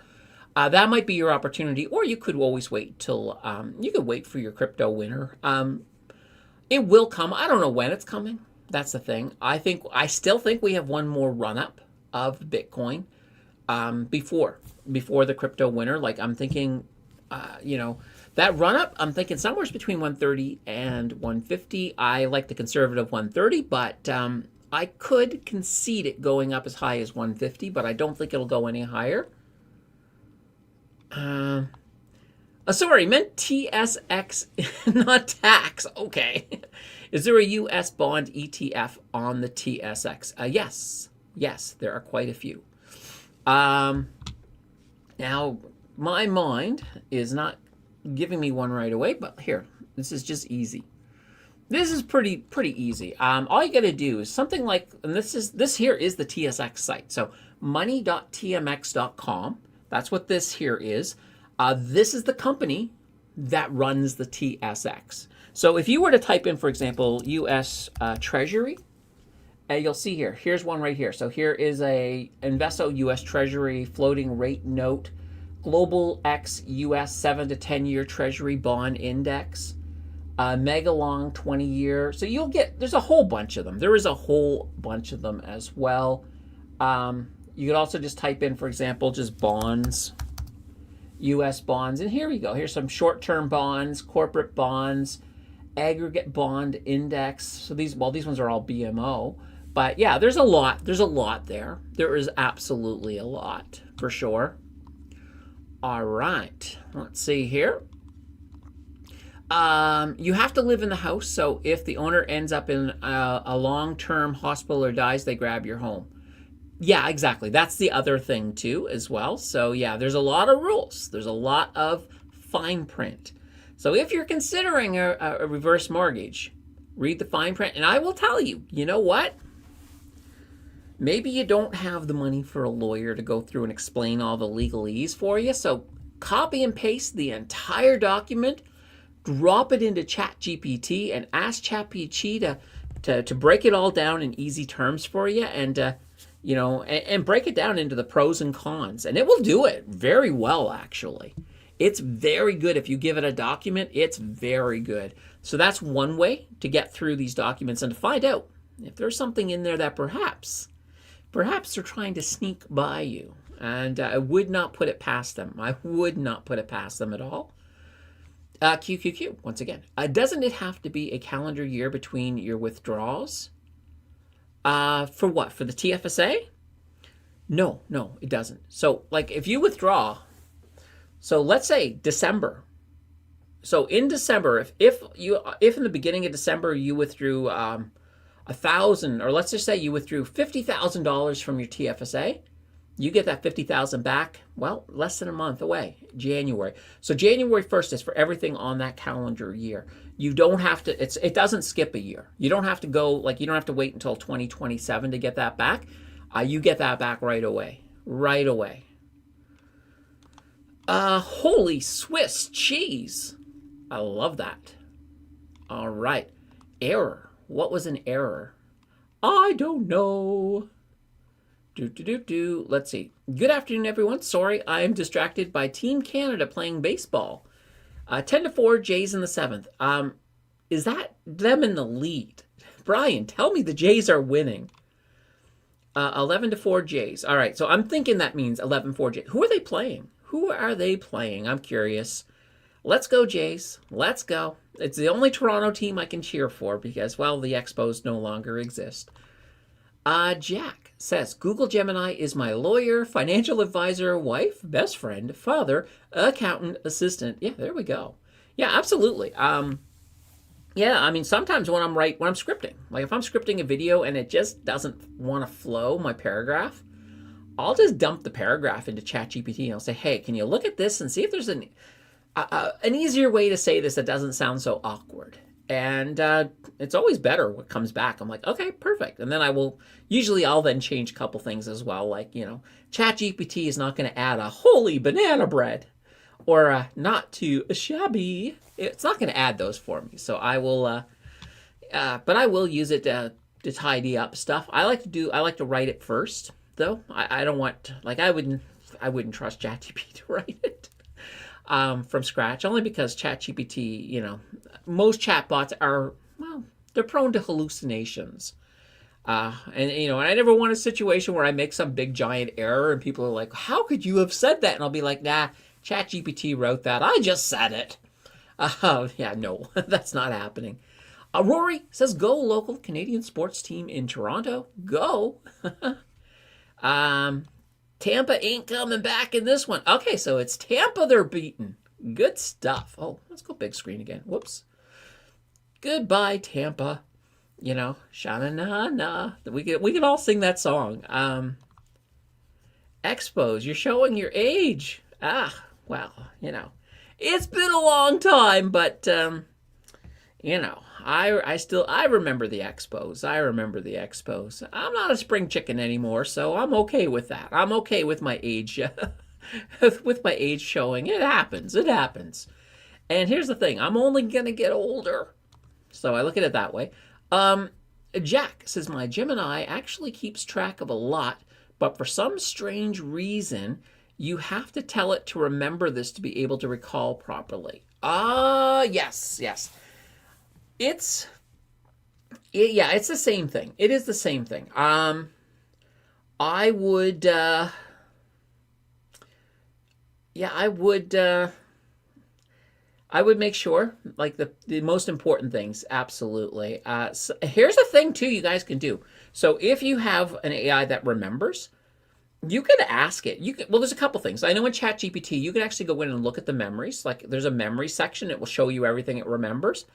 That might be your opportunity, or you could always wait till you could wait for your crypto winner. It will come. I don't know when it's coming. That's the thing. I still think we have one more run up of Bitcoin before the crypto winner. Like I'm thinking, that run up, I'm thinking somewhere between 130 and 150. I like the conservative 130, but I could concede it going up as high as 150, but I don't think it'll go any higher. Sorry, meant TSX, not tax. Okay. Is there a U.S. bond ETF on the TSX? Yes, there are quite a few. Now, my mind is not giving me one right away, but here, this is just easy. This is pretty easy. All you got to do is something like, and this here is the TSX site. So money.tmx.com. That's what this here is. This is the company that runs the TSX. So if you were to type in, for example, U.S. Treasury, you'll see here. Here's one right here. So here is a Investo U.S. Treasury floating rate note, Global X U.S. 7 to 10 year Treasury bond index, mega long 20 year. So you'll get, there's a whole bunch of them. There is a whole bunch of them as well. You could also just type in, for example, just bonds, U.S. bonds. And here we go. Here's some short-term bonds, corporate bonds, aggregate bond index. So these ones are all BMO. But yeah, there's a lot. There's a lot there. There is absolutely a lot, for sure. All right. Let's see here. You have to live in the house. So if the owner ends up in a long-term hospital or dies, they grab your home. Yeah, exactly. That's the other thing too as well. So yeah, there's a lot of rules. There's a lot of fine print. So if you're considering a reverse mortgage, read the fine print. And I will tell you, you know what? Maybe you don't have the money for a lawyer to go through and explain all the legalese for you. So copy and paste the entire document, drop it into ChatGPT and ask ChatGPT to break it all down in easy terms for you, and and break it down into the pros and cons. And it will do it very well, actually. It's very good. If you give it a document, it's very good. So that's one way to get through these documents and to find out if there's something in there that perhaps they're trying to sneak by you. And I would not put it past them. I would not put it past them at all. QQQ, once again. Doesn't it have to be a calendar year between your withdrawals? For what? For the TFSA? No, it doesn't. So, like, if you withdraw, so let's say December. So in December, if in the beginning of December you withdrew $1,000, or let's just say you withdrew $50,000 from your TFSA, you get that $50,000 back, well, less than a month away, January. So January 1st is for everything on that calendar year. You don't have to, it doesn't skip a year. You don't have to go, you don't have to wait until 2027 to get that back. You get that back right away. Right away. Holy Swiss cheese. I love that. All right. Error. What was an error? I don't know. Let's see. Good afternoon, everyone. Sorry, I am distracted by Team Canada playing baseball. 10-4, Jays in the 7th. Is that them in the lead? Brian, tell me the Jays are winning. 11-4 Jays. All right, so I'm thinking that means 11-4 Jays. Who are they playing? Who are they playing? I'm curious. Let's go, Jays. Let's go. It's the only Toronto team I can cheer for because, well, the Expos no longer exist. Jack says, Google Gemini is my lawyer, financial advisor, wife, best friend, father, accountant, assistant. Yeah, there we go. Yeah, absolutely. Yeah, I mean, sometimes when I'm scripting, like if I'm scripting a video and it just doesn't want to flow, my paragraph, I'll just dump the paragraph into ChatGPT and I'll say, hey, can you look at this and see if there's an easier way to say this that doesn't sound so awkward? And it's always better what comes back. I'm like, okay, perfect. And then I'll then change a couple things as well. Like, ChatGPT is not going to add a holy banana bread or not too shabby. It's not going to add those for me. So I will, but I will use it to tidy up stuff. I like to write it first though. I don't want, I wouldn't trust ChatGPT to write it. From scratch, only because ChatGPT, most chatbots are, well, they're prone to hallucinations. And I never want a situation where I make some big giant error and people are like, how could you have said that? And I'll be like, nah, ChatGPT wrote that. I just said it. Yeah, no, that's not happening. Rory says, go local Canadian sports team in Toronto. Go. Tampa ain't coming back in this one. Okay, so it's Tampa they're beating. Good stuff. Oh, let's go big screen again. Whoops. Goodbye, Tampa. Sha-na-na-na. We can all sing that song. Expos, you're showing your age. Well, it's been a long time, but, I remember the Expos. I'm not a spring chicken anymore, so I'm okay with that. I'm okay with my age, with my age showing. It happens. And here's the thing. I'm only going to get older. So I look at it that way. Jack says, my Gemini actually keeps track of a lot, but for some strange reason, you have to tell it to remember this to be able to recall properly. Yes, yes. Yeah, it's the same thing. It is the same thing. I would, yeah, I would make sure, like the most important things, absolutely. So here's a thing too you guys can do. So if you have an AI that remembers, you can ask it. Well, there's a couple things. I know in ChatGPT, you can actually go in and look at the memories. Like there's a memory section. It will show you everything it remembers.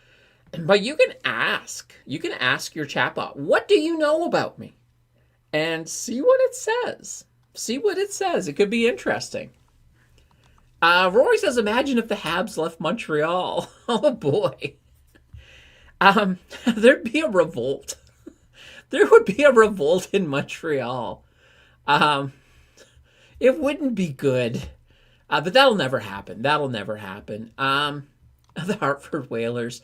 But you can ask. You can ask your chatbot, what do you know about me? And see what it says. See what it says. It could be interesting. Rory says, imagine if the Habs left Montreal. Oh boy. There'd be a revolt. There would be a revolt in Montreal. It wouldn't be good. But that'll never happen. That'll never happen. The Hartford Whalers.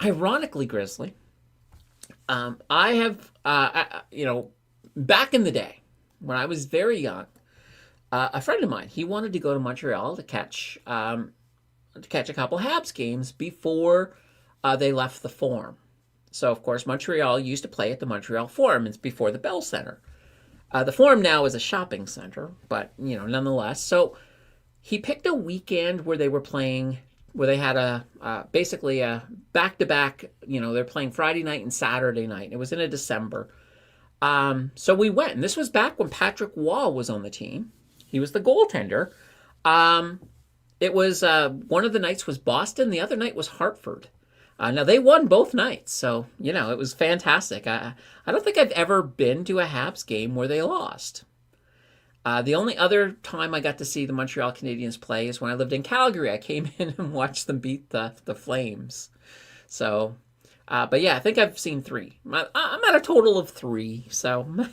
Ironically, Grizzly, I have, back in the day, when I was very young, a friend of mine, he wanted to go to Montreal to catch a couple Habs games before they left the Forum. So, of course, Montreal used to play at the Montreal Forum. It's before the Bell Center. The Forum now is a shopping center, but, nonetheless. So he picked a weekend where they were playing, where they had basically a back-to-back, they're playing Friday night and Saturday night. It was in December. So we went, and this was back when Patrick Waugh was on the team. He was the goaltender. It was one of the nights was Boston. The other night was Hartford. Now, they won both nights, so, it was fantastic. I don't think I've ever been to a Habs game where they lost. The only other time I got to see the Montreal Canadiens play is when I lived in Calgary. I came in and watched them beat the Flames. So, but yeah, I think I've seen 3. I'm at a total of 3, so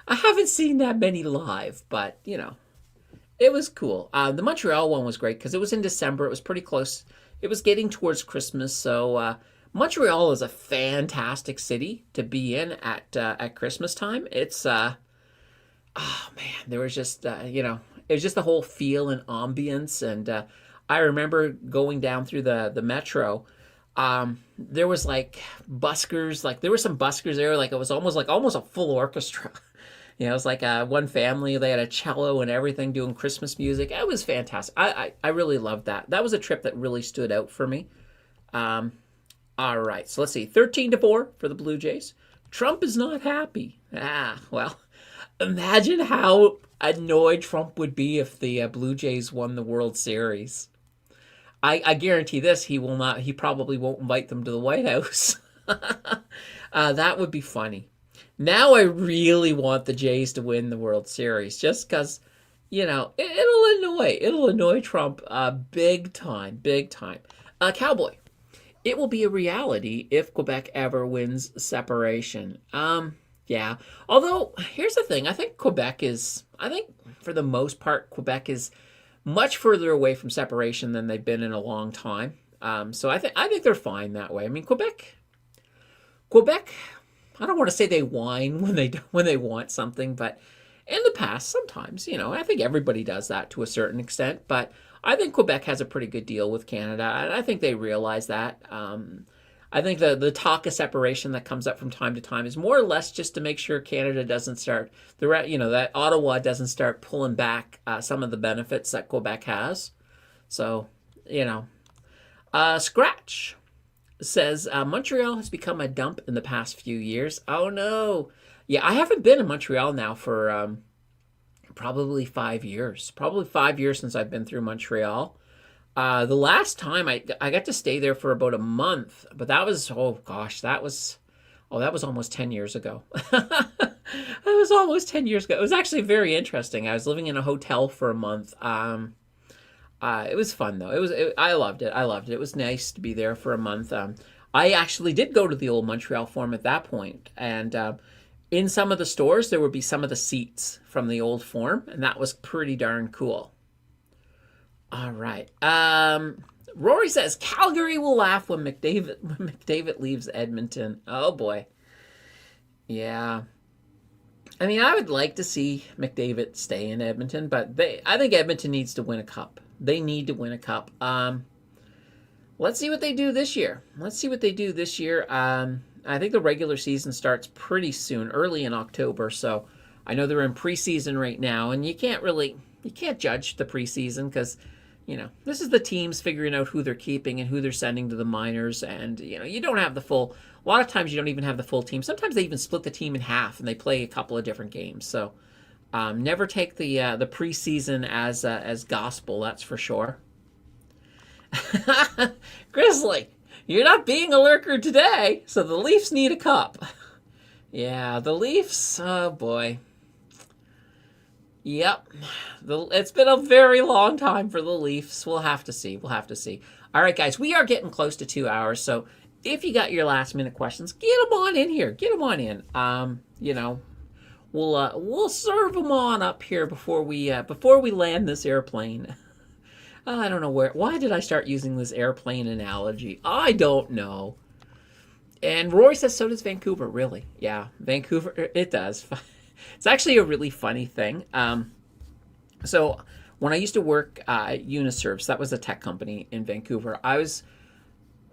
I haven't seen that many live, but, it was cool. The Montreal one was great because it was in December. It was pretty close. It was getting towards Christmas, so Montreal is a fantastic city to be in at Christmas time. It's oh man, there was just it was just the whole feel and ambience, and I remember going down through the metro. There was like buskers, like there were some buskers there, like it was almost a full orchestra. It was like one family, they had a cello and everything doing Christmas music. It was fantastic. I really loved that. That was a trip that really stood out for me. All right, so let's see. 13-4 for the Blue Jays. Trump is not happy. Well, imagine how annoyed Trump would be if the Blue Jays won the World Series. I guarantee this, he probably won't invite them to the White House. That would be funny. Now I really want the Jays to win the World Series just because, it'll annoy Trump big time. Cowboy, it will be a reality if Quebec ever wins separation. Yeah. Although, here's the thing. I think for the most part, Quebec is much further away from separation than they've been in a long time. So I think they're fine that way. I mean, Quebec, I don't want to say they whine when they want something, but in the past, sometimes, I think everybody does that to a certain extent, but I think Quebec has a pretty good deal with Canada, and I think they realize that. I think the talk of separation that comes up from time to time is more or less just to make sure Canada doesn't start, that Ottawa doesn't start pulling back some of the benefits that Quebec has. So, Scratch says, Montreal has become a dump in the past few years. Oh, no. Yeah, I haven't been in Montreal now for probably 5 years. Probably 5 years since I've been through Montreal. The last time I got to stay there for about a month, but that was, that was almost 10 years ago. That was almost 10 years ago. It was actually very interesting. I was living in a hotel for a month. It was fun though. I loved it. It was nice to be there for a month. I actually did go to the old Montreal Forum at that point, and in some of the stores there would be some of the seats from the old Forum, and that was pretty darn cool. All right. Rory says Calgary will laugh when McDavid leaves Edmonton. Oh boy. Yeah. I mean, I would like to see McDavid stay in Edmonton, but I think Edmonton needs to win a cup. They need to win a cup. Let's see what they do this year. Let's see what they do this year. I think the regular season starts pretty soon, early in October. So I know they're in preseason right now, and you can't judge the preseason because this is the teams figuring out who they're keeping and who they're sending to the minors, and you don't have the full. A lot of times you don't even have the full team. Sometimes they even split the team in half and they play a couple of different games. So never take the preseason as gospel. That's for sure. Grizzly, you're not being a lurker today, so the Leafs need a cup. Yeah, the Leafs. Oh boy. Yep. It's been a very long time for the Leafs. We'll have to see. We'll have to see. All right, guys, we are getting close to 2 hours, so if you got your last minute questions, get them on in here. Get them on in. We'll serve them on up here before we land this airplane. I don't know why did I start using this airplane analogy? I don't know. And Roy says so does Vancouver. Really? Yeah, Vancouver. It does. It's actually a really funny thing. So when I used to work at Uniserve, so that was a tech company in Vancouver, I was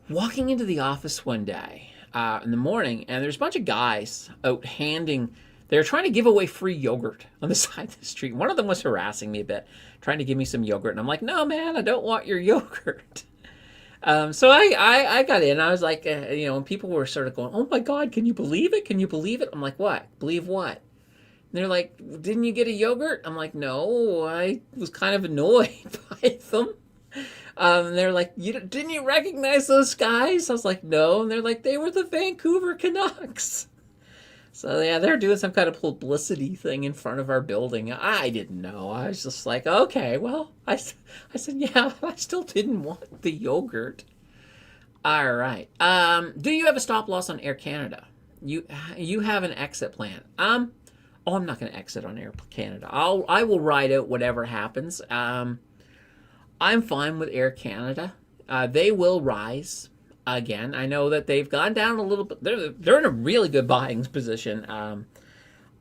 walking into the office one day in the morning, and there's a bunch of guys out they were trying to give away free yogurt on the side of the street. One of them was harassing me a bit, trying to give me some yogurt, and I'm like, no, man, I don't want your yogurt. So I got in. I was like, and people were sort of going, oh my God, can you believe it? Can you believe it? I'm like, what? Believe what? And they're like, didn't you get a yogurt? I'm like, no, I was kind of annoyed by them. And they're like, didn't you recognize those guys? I was like, no. And they're like, they were the Vancouver Canucks. So yeah, they're doing some kind of publicity thing in front of our building. I didn't know. I was just like, okay, well, I said, yeah, I still didn't want the yogurt. All right. Do you have a stop loss on Air Canada? You have an exit plan. Oh, I'm not going to exit on Air Canada. I will ride out whatever happens. I'm fine with Air Canada. They will rise again. I know that they've gone down a little bit. They're in a really good buying position.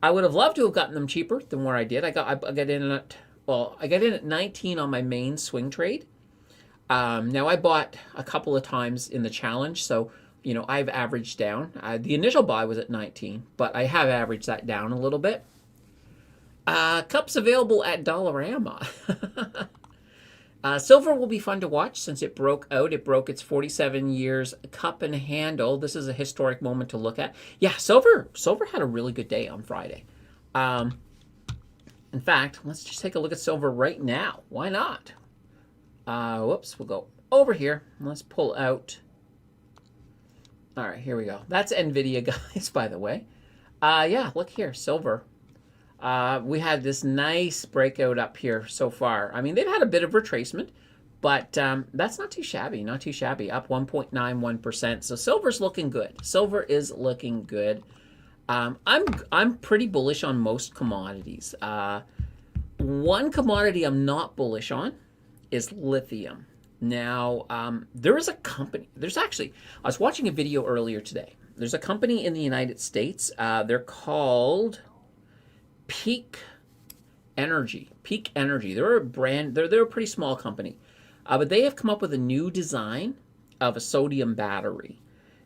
I would have loved to have gotten them cheaper than where I did. I got in at 19 on my main swing trade. Now I bought a couple of times in the challenge, so I've averaged down. The initial buy was at 19, but I have averaged that down a little bit. Cups available at Dollarama. Silver will be fun to watch since it broke out. It broke its 47 years cup and handle. This is a historic moment to look at. Yeah, silver had a really good day on Friday. In fact, let's just take a look at silver right now. Why not? Whoops, we'll go over here. Let's pull out. All right, here we go. That's NVIDIA, guys, by the way. Yeah, look here, silver. We had this nice breakout up here so far. I mean, they've had a bit of retracement, but that's not too shabby, not too shabby. Up 1.91%. So silver's looking good. Silver is looking good. I'm pretty bullish on most commodities. One commodity I'm not bullish on is lithium. Now, there is a company. I was watching a video earlier today. There's a company in the United States. They're called Peak Energy. Peak Energy. They're a brand. They're a pretty small company, but they have come up with a new design of a sodium battery,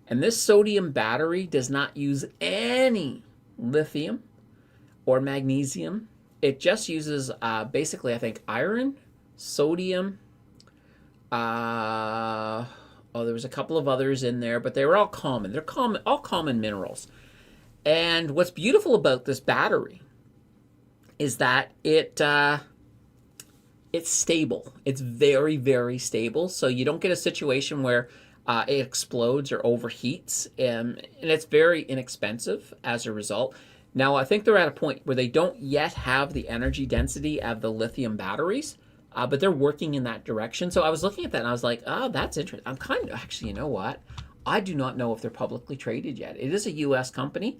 and this sodium battery does not use any lithium or magnesium. It just uses basically, I think, iron, sodium. There was a couple of others in there, but they were all common. They're all common minerals. And what's beautiful about this battery is that it's stable. It's very, very stable. So you don't get a situation where it explodes or overheats, and it's very inexpensive as a result. Now, I think they're at a point where they don't yet have the energy density of the lithium batteries, but they're working in that direction. So I was looking at that and I was like, oh, that's interesting. I'm kind of, actually, you know what? I do not know if they're publicly traded yet. It is a U.S. company.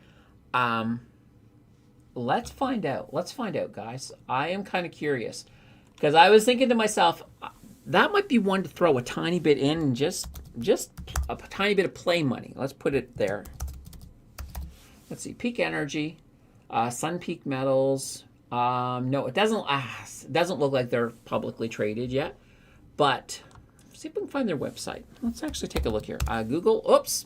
Let's find out. Let's find out, guys. I am kind of curious because I was thinking to myself, that might be one to throw a tiny bit in and just a tiny bit of play money. Let's put it there. let's see, Peak Energy, Sun Peak Metals. No, it doesn't look like they're publicly traded yet, but see if we can find their website. Let's actually take a look here. Google. Oops.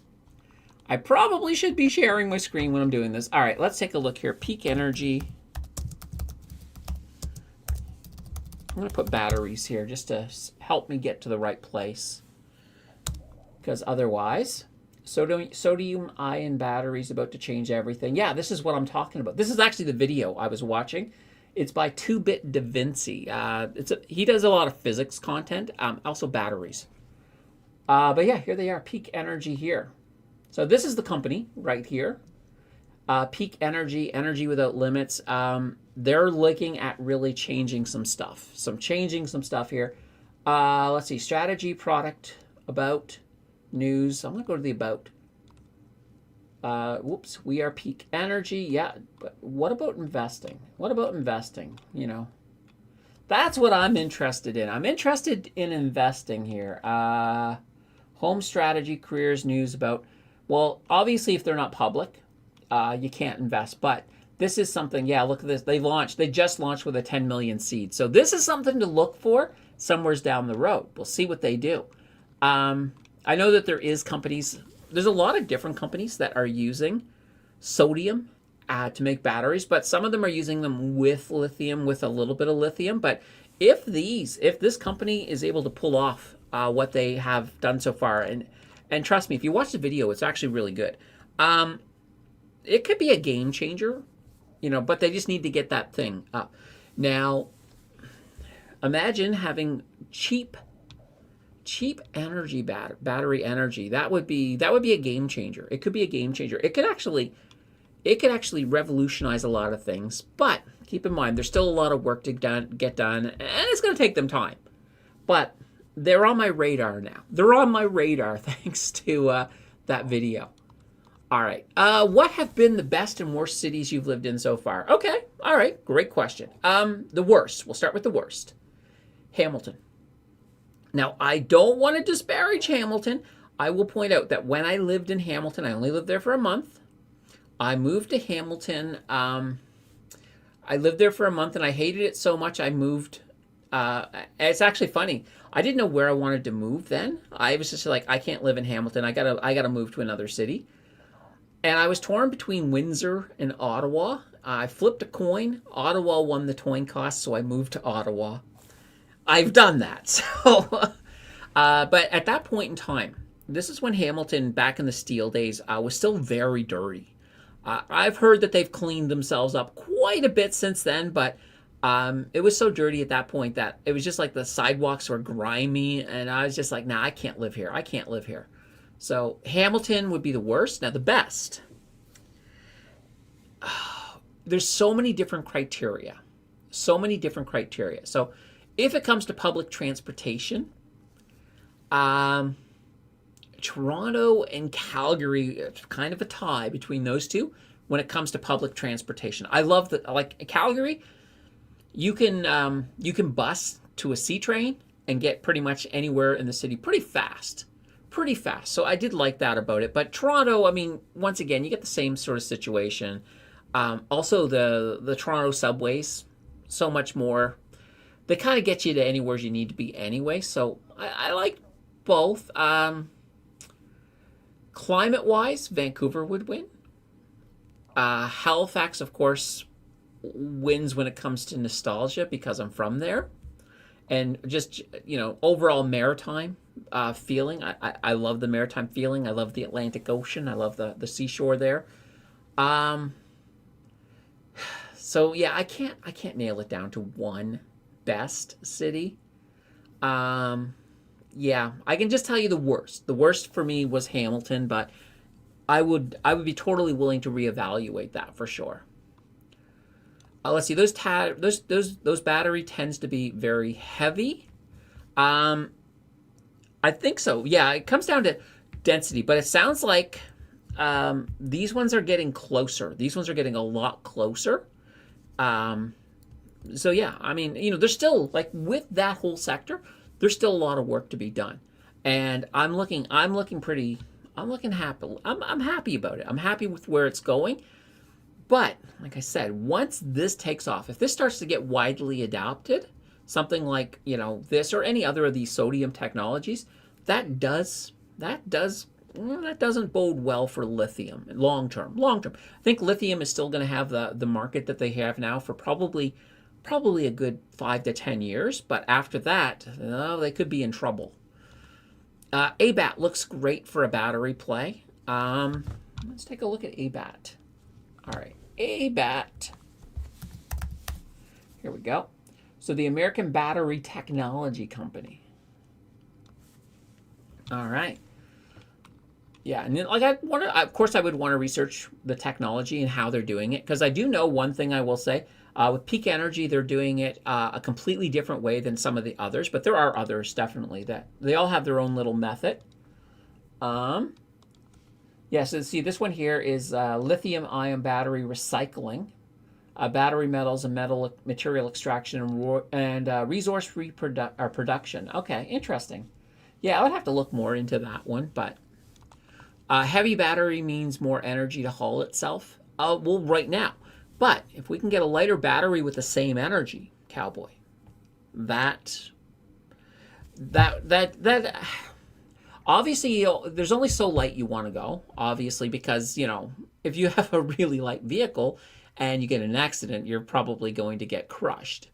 I probably should be sharing my screen when I'm doing this. All right, let's take a look here. Peak Energy. I'm going to put batteries here just to help me get to the right place. Because otherwise, sodium-ion batteries about to change everything. Yeah, this is what I'm talking about. This is actually the video I was watching. It's by 2-Bit Da Vinci. He does a lot of physics content, also batteries. But yeah, here they are, Peak Energy here. So this is the company right here. Peak Energy, Energy Without Limits. They're looking at really changing some stuff. Changing some stuff here. Let's see, strategy, product, about, news. I'm going to go to the about. Whoops, we are Peak Energy. Yeah, but what about investing? What about investing? You know, that's what I'm interested in. I'm interested in investing here. Home strategy, careers, news, about. Well, obviously, if they're not public, you can't invest. But this is something, yeah, look at this. They just launched with a 10 million seed. So this is something to look for somewheres down the road. We'll see what they do. I know that there's a lot of different companies that are using sodium to make batteries, but some of them are using them with lithium, with a little bit of lithium. But if this company is able to pull off what they have done so far, and trust me, if you watch the video, it's actually really good. It could be a game changer, but they just need to get that thing up. Now, imagine having cheap energy, battery energy. That would be a game changer. It could be a game changer. It could actually revolutionize a lot of things. But keep in mind, there's still a lot of work to get done, and it's going to take them time. But they're on my radar now. They're on my radar thanks to that video. All right. What have been the best and worst cities you've lived in so far? Okay. All right. Great question. The worst. We'll start with the worst. Hamilton. Now, I don't want to disparage Hamilton. I will point out that when I lived in Hamilton, I only lived there for a month. I moved to Hamilton. I lived there for a month, and I hated it so much I moved. It's actually funny. I didn't know where I wanted to move then. I was just like, I can't live in Hamilton. I gotta move to another city. And I was torn between Windsor and Ottawa. I flipped a coin. Ottawa won the coin toss, so I moved to Ottawa. I've done that. So, but at that point in time, this is when Hamilton, back in the Steel days, was still very dirty. I've heard that they've cleaned themselves up quite a bit since then, but it was so dirty at that point that it was just like the sidewalks were grimy, and I was just like, nah, I can't live here. I can't live here. So Hamilton would be the worst. Now the best. There's so many different criteria. So if it comes to public transportation, Toronto and Calgary, it's kind of a tie between those two when it comes to public transportation. I love that, like Calgary, you can bus to a C train and get pretty much anywhere in the city pretty fast. So I did like that about it. But Toronto, I mean, once again, you get the same sort of situation. Also, the Toronto subways, so much more. They kind of get you to anywhere you need to be anyway. So I like both. Climate-wise, Vancouver would win. Halifax, of course, wins when it comes to nostalgia because I'm from there. And just, overall maritime feeling. I love the maritime feeling. I love the Atlantic Ocean. I love the seashore there. So yeah, I can't nail it down to one best city. Yeah, I can just tell you the worst. The worst for me was Hamilton, but I would be totally willing to reevaluate that for sure. Let's see, those battery tends to be very heavy. I think so. Yeah, it comes down to density, but it sounds like these ones are getting closer. These ones are getting a lot closer. So yeah, I mean, there's still, like, with that whole sector, there's still a lot of work to be done, and I'm looking pretty I'm looking happy. I'm happy about it. I'm happy with where it's going. But like I said, once this takes off, if this starts to get widely adopted, something like, this or any other of these sodium technologies, that doesn't bode well for lithium long term. Long term, I think lithium is still going to have the market that they have now for probably a good 5 to 10 years. But after that, they could be in trouble. ABAT looks great for a battery play. Let's take a look at ABAT. All right, ABAT. Here we go. So the American Battery Technology Company. All right. Yeah, and then, of course, I would want to research the technology and how they're doing it, because I do know one thing I will say. With Peak Energy, they're doing it a completely different way than some of the others, but there are others definitely that they all have their own little method. Yeah, so see, this one here is lithium-ion battery recycling, battery metals and material extraction and resource production. Okay, interesting. Yeah, I would have to look more into that one, but heavy battery means more energy to haul itself. Well, right now. But if we can get a lighter battery with the same energy, cowboy, that obviously there's only so light you want to go, obviously, because if you have a really light vehicle and you get in an accident, you're probably going to get crushed.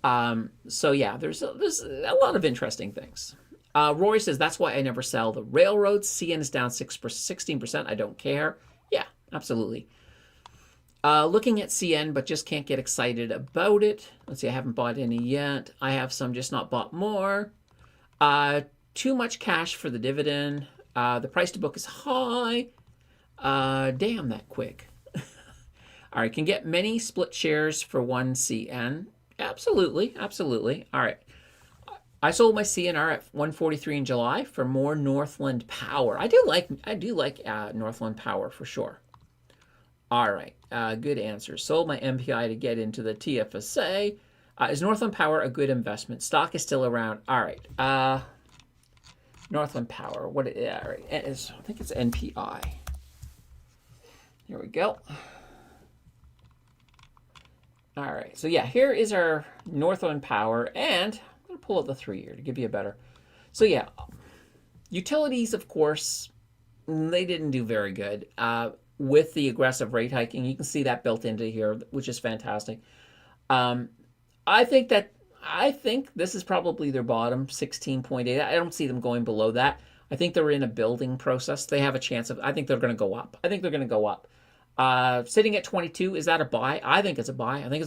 So yeah, there's a lot of interesting things. Rory says, that's why I never sell the railroads. CN is down 16%. I don't care. Yeah, absolutely. Looking at CN, but just can't get excited about it. Let's see, I haven't bought any yet. I have some, just not bought more. Too much cash for the dividend. The price to book is high. Damn, that quick. All right, can get many split shares for one CN. Absolutely, absolutely. All right. I sold my CNR at 143 in July for more Northland Power. I do like Northland Power for sure. All right, good answer. Sold my MPI to get into the TFSA. Is Northland Power a good investment? Stock is still around. All right, Northland Power. All right, I think it's NPI. Here we go. All right, so yeah, here is our Northland Power, and I'm going to pull out the 3-year to give you a better. So yeah, utilities, of course, they didn't do very good with the aggressive rate hiking. You can see that built into here, which is fantastic. I think this is probably their bottom, 16.8. I don't see them going below that. I think they're in a building process. They have a chance of, I think they're going to go up. Sitting at 22, is that a buy? I think it's a buy. I think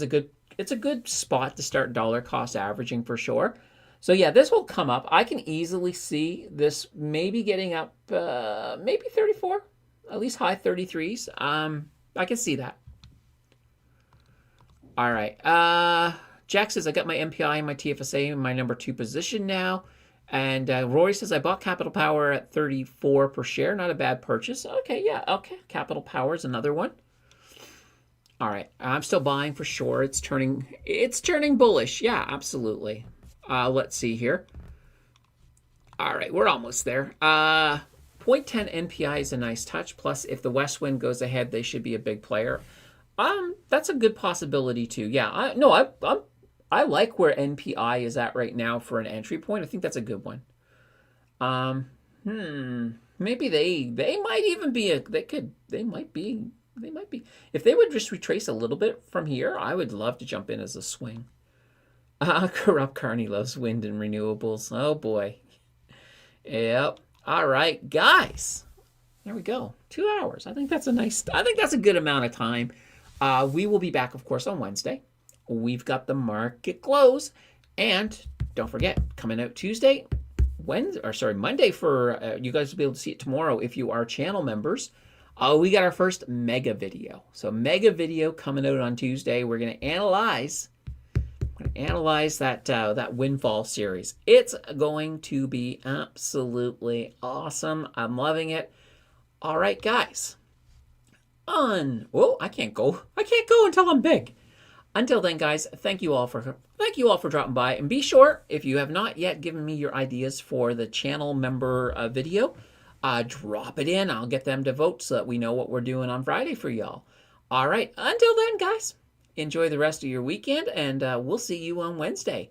it's a good spot to start dollar cost averaging for sure. So yeah, this will come up. I can easily see this maybe getting up, maybe 34, at least high 33s. I can see that. All right. Jack says, I got my MPI and my TFSA in my number 2 position now. And Rory says, I bought Capital Power at 34 per share. Not a bad purchase. Okay, yeah, okay. Capital Power is another one. All right, I'm still buying for sure. It's turning bullish. Yeah, absolutely. Let's see here. All right, we're almost there. 0.10 NPI is a nice touch. Plus, if the West Wind goes ahead, they should be a big player. That's a good possibility too. Yeah, I like where NPI is at right now for an entry point. I think that's a good one. Maybe they might even be they might be. If they would just retrace a little bit from here, I would love to jump in as a swing. Corrupt Carney loves wind and renewables. Oh boy. Yep. All right, guys. There we go. 2 hours. I think that's a good amount of time. We will be back, of course, on Wednesday. We've got the market close, and don't forget, coming out Tuesday, Monday for you guys will be able to see it tomorrow if you are channel members. We got our first mega video. So mega video coming out on Tuesday. We're going to analyze that windfall series. It's going to be absolutely awesome. I'm loving it. All right, guys. I can't go until I'm big. Until then, guys, thank you all for dropping by, and be sure, if you have not yet given me your ideas for the channel member video, drop it in. I'll get them to vote so that we know what we're doing on Friday for y'all. All right. Until then, guys, enjoy the rest of your weekend, and we'll see you on Wednesday.